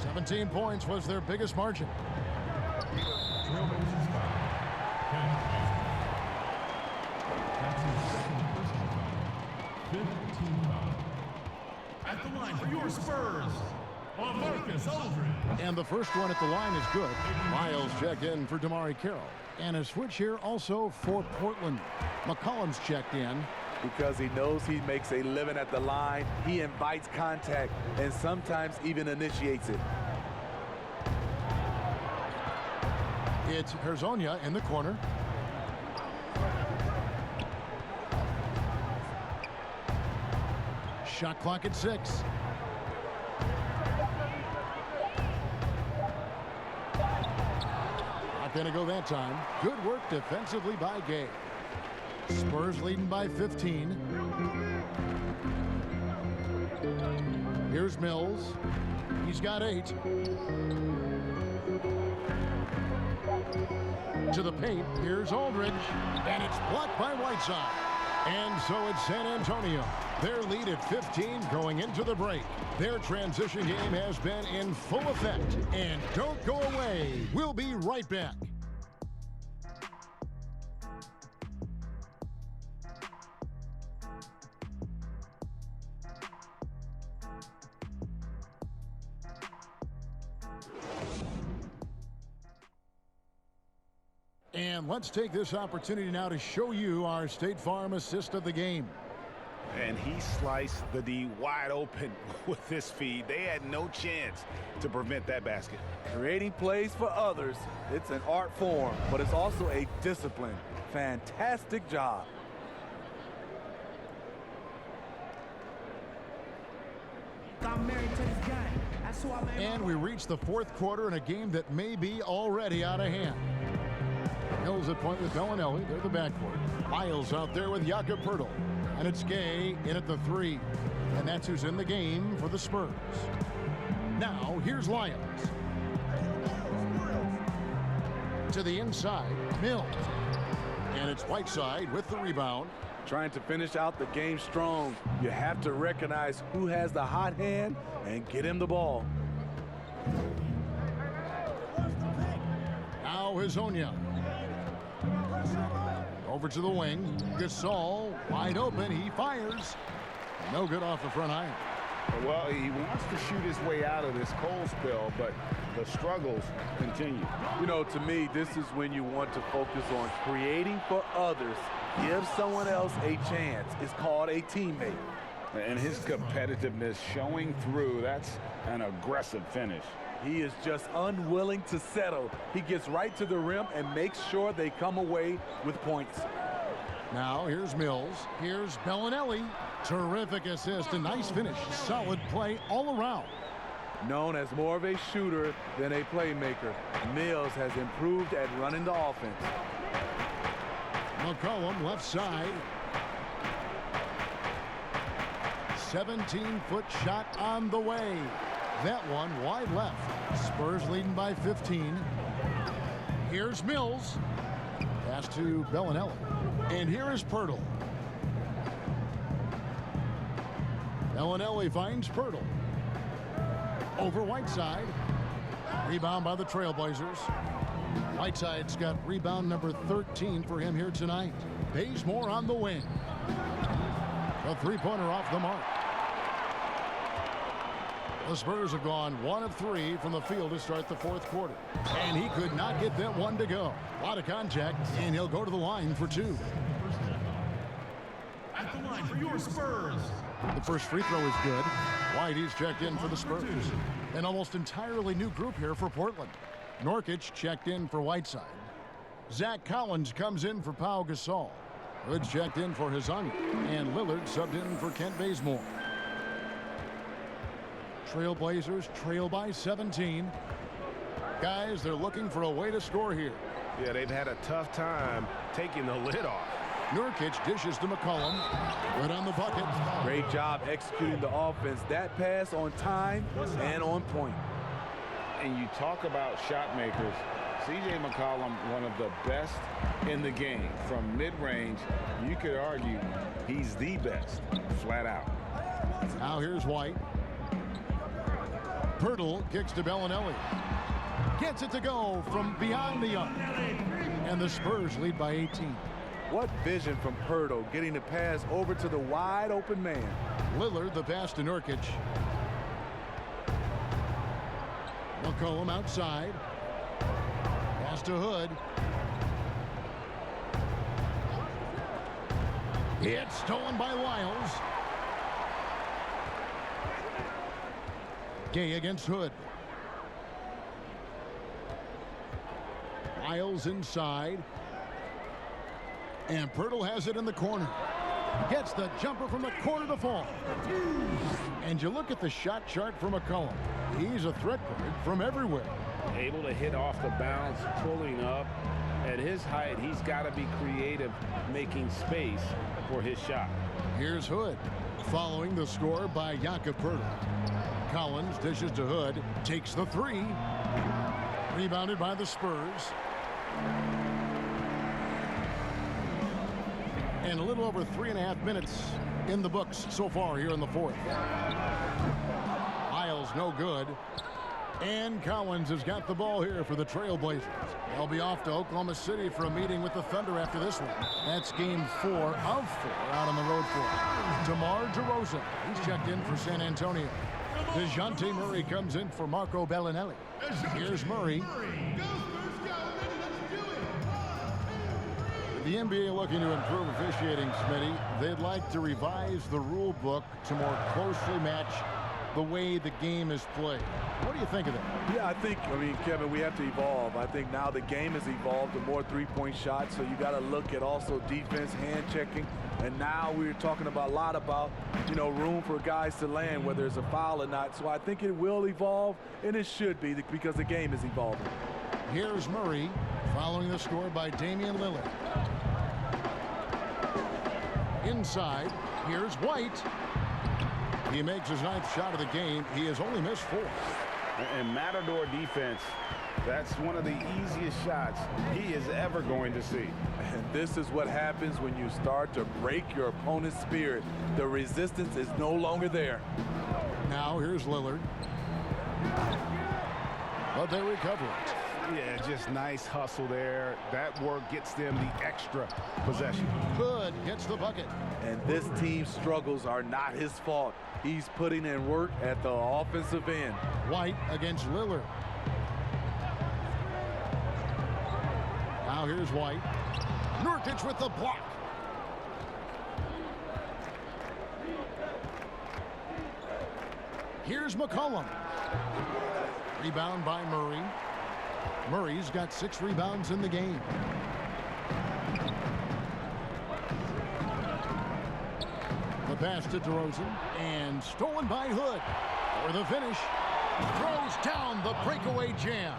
17 points was their biggest margin. Trailblazers foul. That's his second personal foul. 15 foul. At the line for your Spurs, Marcus Aldridge. And the first one at the line is good. Miles checked in for Damari Carroll. And a switch here also for Portland. McCollum's checked in. Because he knows he makes a living at the line, he invites contact and sometimes even initiates it. It's Hazonia in the corner. Shot clock at 6. Not going to go that time. Good work defensively by Gay. Spurs leading by 15. Here's Mills. He's got 8. To the paint. Here's Aldridge. And it's blocked by Whiteside. And so it's San Antonio. Their lead at 15 going into the break. Their transition game has been in full effect. And don't go away. We'll be right back. And let's take this opportunity now to show you our State Farm assist of the game. And he sliced the D wide open with this feed. They had no chance to prevent that basket. Creating plays for others, it's an art form, but it's also a discipline. Fantastic job. I'm married to this game. That's who I made. And we reach the fourth quarter in a game that may be already out of hand. Mills at point with Bellinelli. They're the backcourt. Miles out there with Jakob Poeltl. And it's Gay in at the 3. And that's who's in the game for the Spurs. Now, here's Lyons. To the inside, Mills. And it's Whiteside with the rebound. Trying to finish out the game strong. You have to recognize who has the hot hand and get him the ball. Now Hazonia. Over to the wing. Gasol wide open. He fires. No good off the front iron. Well, he wants to shoot his way out of this cold spell, but the struggles continue. You know, to me, this is when you want to focus on creating for others. Give someone else a chance. It's called a teammate. And his competitiveness showing through. That's an aggressive finish. He is just unwilling to settle. He gets right to the rim and makes sure they come away with points. Now here's Mills. Here's Bellinelli. Terrific assist. A nice finish. Solid play all around. Known as more of a shooter than a playmaker, Mills has improved at running the offense. McCollum left side. 17-foot shot on the way. That one wide left. Spurs leading by 15. Here's Mills. Pass to Bellinelli. And here is Poeltl. Bellinelli finds Poeltl. Over Whiteside. Rebound by the Trailblazers. Whiteside's got rebound number 13 for him here tonight. Bazemore on the wing. A three-pointer off the mark. The Spurs have gone 1 of 3 from the field to start the fourth quarter. And he could not get that one to go. A lot of contact, and he'll go to the line for 2. At the line for your Spurs. The first free throw is good. Whitey's checked in for the Spurs. An almost entirely new group here for Portland. Nurkic checked in for Whiteside. Zach Collins comes in for Pau Gasol. Hood checked in for Hizanga. And Lillard subbed in for Kent Bazemore. Trailblazers trail by 17. Guys, they're looking for a way to score here. Yeah, they've had a tough time taking the lid off. Nurkic dishes to McCollum. Right on the bucket. Great job executing the offense. That pass on time and on point. And you talk about shot makers. C.J. McCollum, one of the best in the game. From mid-range, you could argue he's the best, flat out. Now here's White. Pirtle kicks to Bellinelli. Gets it to go from beyond the arc. And the Spurs lead by 18. What vision from Pirtle, getting the pass over to the wide open man. Lillard the pass to Nurkic. McCollum outside. Pass to Hood. It's stolen by Lyles. Gay against Hood. Lyles inside. And Pirtle has it in the corner. Gets the jumper from the corner to fall. And you look at the shot chart for McCollum. He's a threat guard from everywhere. Able to hit off the bounce, pulling up. At his height, he's got to be creative, making space for his shot. Here's Hood, following the score by Jakob Pirtle. Collins dishes to Hood, takes the 3. Rebounded by the Spurs. And a little over 3.5 minutes in the books so far here in the fourth. Lyles no good. And Collins has got the ball here for the Trailblazers. They'll be off to Oklahoma City for a meeting with the Thunder after this one. That's game 4 of 4 out on the road for DeMar DeRozan. He's checked in for San Antonio. DeJounte Murray comes in for Marco Bellinelli. Here's Murray. The NBA looking to improve officiating, Smitty. They'd like to revise the rule book to more closely match the way the game is played. What do you think of that? Yeah, I mean, Kevin, we have to evolve. I think now the game has evolved to more three-point shots, so you got to look at also defense, hand checking, and now we're talking about a lot about, you know, room for guys to land, whether it's a foul or not. So I think it will evolve, and it should be because the game is evolving. Here's Murray, following the score by Damian Lillard. Inside, here's White. He makes his 9th shot of the game. He has only missed 4. And Matador defense, that's one of the easiest shots he is ever going to see. And this is what happens when you start to break your opponent's spirit. The resistance is no longer there. Now here's Lillard. But they recover it. Yeah, just nice hustle there. That work gets them the extra possession. Hood gets the bucket. And this team's struggles are not his fault. He's putting in work at the offensive end. White against Lillard. Now here's White. Nurkic with the block. Here's McCollum. Rebound by Murray. Murray's got 6 rebounds in the game. The pass to DeRozan and stolen by Hood for the finish. Throws down the breakaway jam.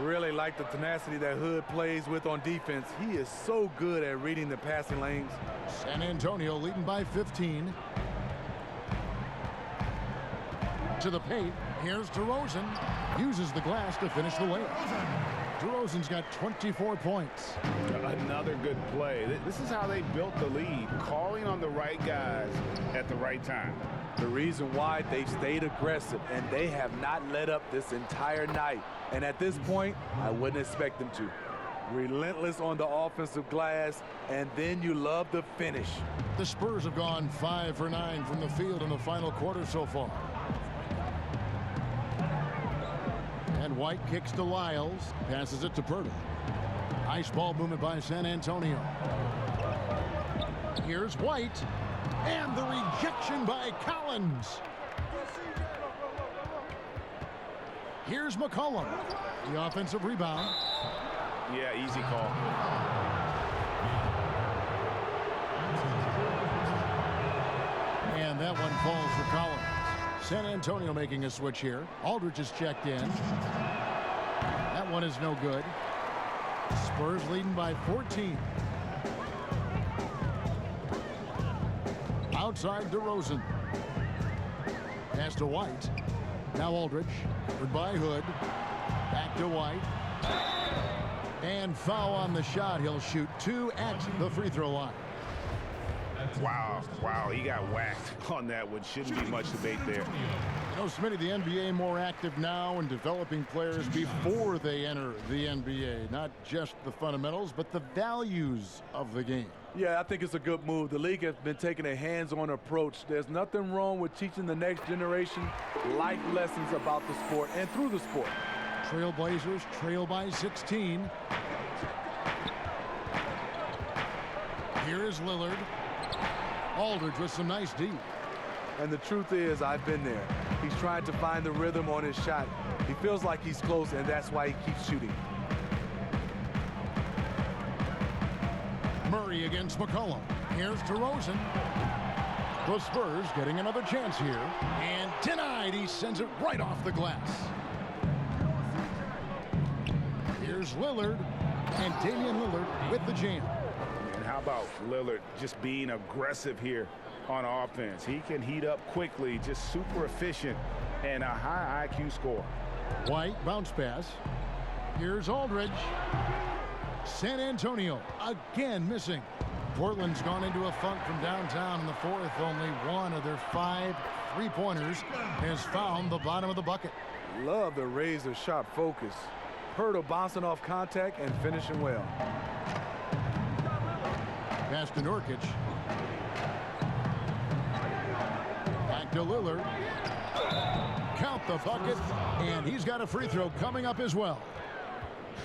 Really like the tenacity that Hood plays with on defense. He is so good at reading the passing lanes. San Antonio leading by 15. To the paint. Here's DeRozan. Uses the glass to finish the layup. DeRozan's got 24 points. Another good play. This is how they built the lead, calling on the right guys at the right time. The reason why, they stayed aggressive, and they have not let up this entire night. And at this point, I wouldn't expect them to. Relentless on the offensive glass, and then you love the finish. The Spurs have gone 5 for 9 from the field in the final quarter so far. And White kicks to Lyles, passes it to Pirtle. Nice ball movement by San Antonio. Here's White, and the rejection by Collins. Here's McCollum, the offensive rebound. Yeah, easy call. And that one falls for Collins. San Antonio making a switch here. Aldridge is checked in. That one is no good. Spurs leading by 14. Outside DeRozan. Pass to White. Now Aldridge. By Hood. Back to White. And foul on the shot. He'll shoot 2 at the free throw line. Wow, he got whacked on that one. Shouldn't be much debate there. You know, Smitty, the NBA more active now in developing players before they enter the NBA. Not just the fundamentals, but the values of the game. Yeah, I think it's a good move. The league has been taking a hands-on approach. There's nothing wrong with teaching the next generation life lessons about the sport and through the sport. Trailblazers trail by 16. Here is Lillard. Aldridge with some nice D. And the truth is, I've been there. He's trying to find the rhythm on his shot. He feels like he's close, and that's why he keeps shooting. Murray against McCollum. Here's DeRozan. The Spurs getting another chance here. And denied. He sends it right off the glass. Here's Lillard. And Damian Lillard with the jam. And how about Lillard just being aggressive here on offense? He can heat up quickly, just super efficient, and a high IQ score. White bounce pass. Here's Aldridge. San Antonio again missing. Portland's gone into a funk from downtown in the fourth. Only one of their 5 3-pointers has found the bottom of the bucket. Love the razor-sharp focus. Pirtle bouncing off contact and finishing well. Pass to Nurkic. Back to Lillard. Count the bucket, and he's got a free throw coming up as well.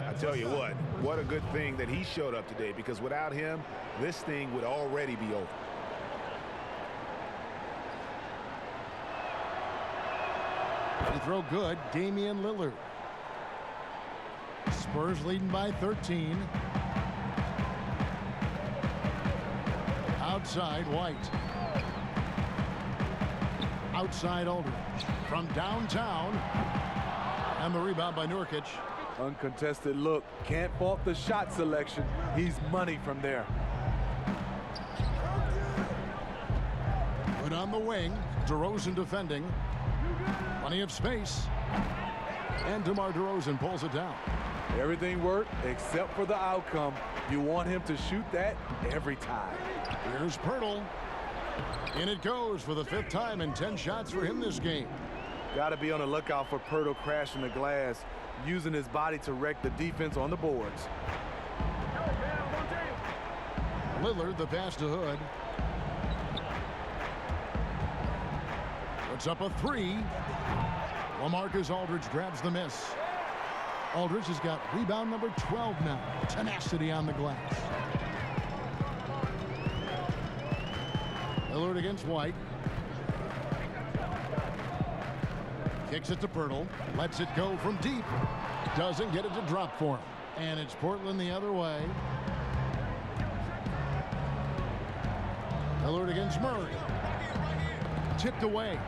I tell you what a good thing that he showed up today, because without him, this thing would already be over. Free throw good, Damian Lillard. Spurs leading by 13. Outside White. Outside Aldridge. From downtown. And the rebound by Nurkic. Uncontested look. Can't fault the shot selection. He's money from there. Good on the wing. DeRozan defending. Plenty of space. And DeMar DeRozan pulls it down. Everything worked except for the outcome. You want him to shoot that every time. Here's Pirtle. In it goes for the 5th time in 10 shots for him this game. Got to be on the lookout for Pirtle crashing the glass, using his body to wreck the defense on the boards. Lillard, the pass to Hood. Puts up a 3. LaMarcus Aldridge grabs the miss. Aldridge has got rebound number 12 now. Tenacity on the glass. Lillard against White. Kicks it to Pirtle. Lets it go from deep. Doesn't get it to drop for him. And it's Portland the other way. Lillard against Murray. Tipped away.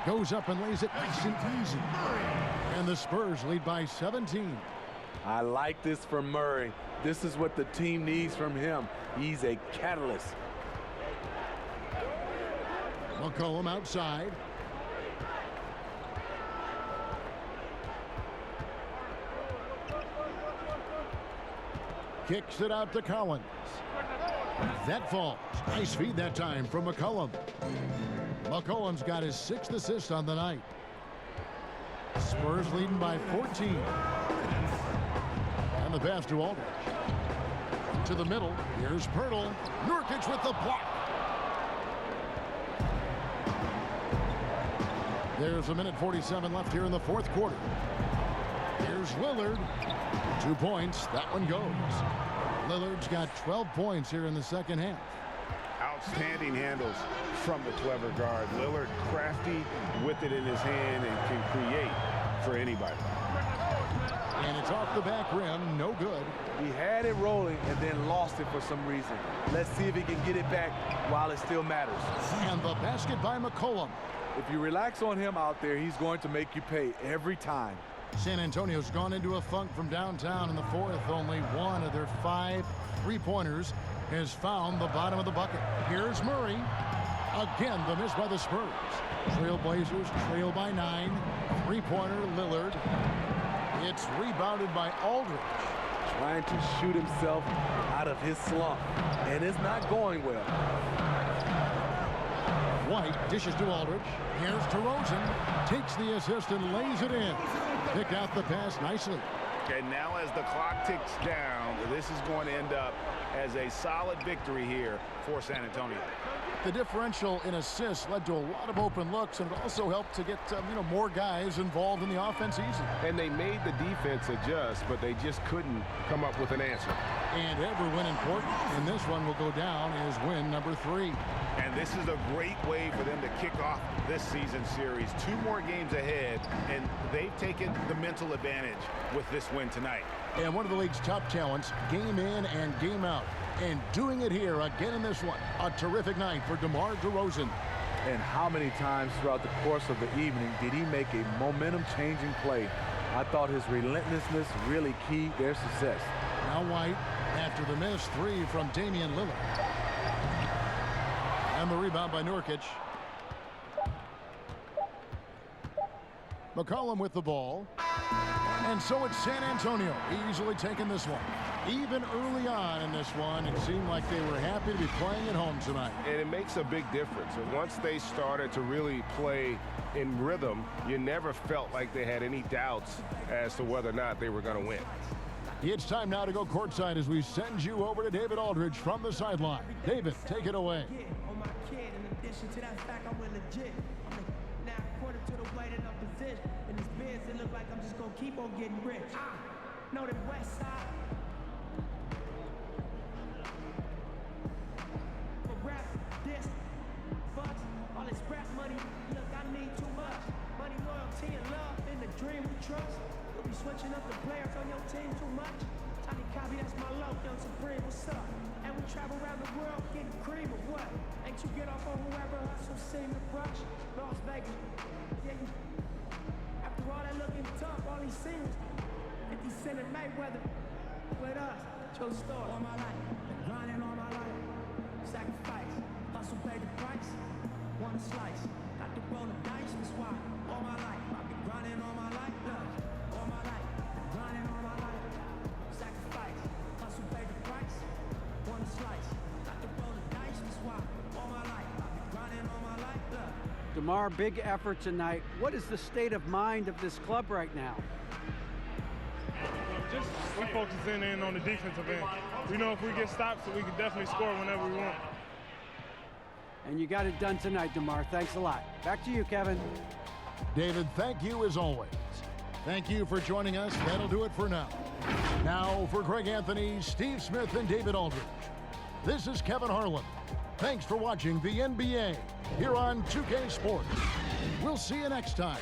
Goes up and lays it nice and easy. And the Spurs lead by 17. I like this for Murray. This is what the team needs from him. He's a catalyst. McCollum outside. Kicks it out to Collins. That falls. Nice feed that time from McCollum. McCollum's got his 6th assist on the night. Spurs leading by 14. And the pass to Aldridge. To the middle. Here's Pirtle. Nurkic with the block. There's a minute 47 left here in the 4th quarter. Here's Lillard. 2 points. That one goes. Lillard's got 12 points here in the second half. Outstanding handles from the clever guard. Lillard crafty with it in his hand and can create for anybody. And it's off the back rim. No good. He had it rolling and then lost it for some reason. Let's see if he can get it back while it still matters. And the basket by McCollum. If you relax on him out there, he's going to make you pay every time. San Antonio's gone into a funk from downtown in the 4th. Only one of their 5 three-pointers has found the bottom of the bucket. Here's Murray. Again, the miss by the Spurs. Trailblazers trail by 9. Three-pointer Lillard. It's rebounded by Aldridge. Trying to shoot himself out of his slump, and it's not going well. White dishes to Aldridge. Here's DeRozan. Takes the assist and lays it in. Picked out the pass nicely. And now as the clock ticks down, this is going to end up as a solid victory here for San Antonio. The differential in assists led to a lot of open looks, and it also helped to get more guys involved in the offense easy. And they made the defense adjust, but they just couldn't come up with an answer. And every win important, and this one will go down as win number 3. And this is a great way for them to kick off this season series. 2 more games ahead, and they've taken the mental advantage with this win tonight. And one of the league's top talents, game in and game out. And doing it here again in this one. A terrific night for DeMar DeRozan. And how many times throughout the course of the evening did he make a momentum-changing play? I thought his relentlessness really keyed their success. Now White after the missed 3 from Damian Lillard. And the rebound by Nurkic. McCollum with the ball. And so it's San Antonio easily taking this one. Even early on in this one, it seemed like they were happy to be playing at home tonight. And it makes a big difference. And once they started to really play in rhythm, you never felt like they had any doubts as to whether or not they were going to win. It's time now to go courtside as we send you over to David Aldridge from the sideline. David, take it away. On my kid, in addition to that fact, I went legit. Now, according to the way that I'm positioned in this biz, it look like I'm just gonna keep on getting rich. Know the West Side. For rap, this, bucks, all this rap money. Look, I need too much. Money, loyalty, and love. In the dream we trust. You'll be switching up the players on your team too much. Tiny copy, that's my low. Young Supreme, what's up? And we travel around the world getting cream or what? Ain't you get off on whoever hustle seem to brush? Las Vegas, yeah, you. After all that looking tough, all these singers, 50 Cent and Mayweather, with us, your story. All my life, been grinding all my life, sacrifice, hustle pay the price, want a slice, got to roll the dice, that's why. All my life, I've been grinding all my life, look, all my life, been grinding all my life, sacrifice, hustle pay the price, want a slice, got to roll the dice, that's why. All my life, I've been grinding all my life, look. DeMar, big effort tonight. What is the state of mind of this club right now? Just we focusing in on the defensive end. We know if we get stops, so we can definitely score whenever we want. And you got it done tonight, DeMar. Thanks a lot. Back to you, Kevin. David, thank you as always. Thank you for joining us. That'll do it for now. Now for Greg Anthony, Steve Smith, and David Aldridge. This is Kevin Harlan. Thanks for watching the NBA here on 2K Sports. We'll see you next time.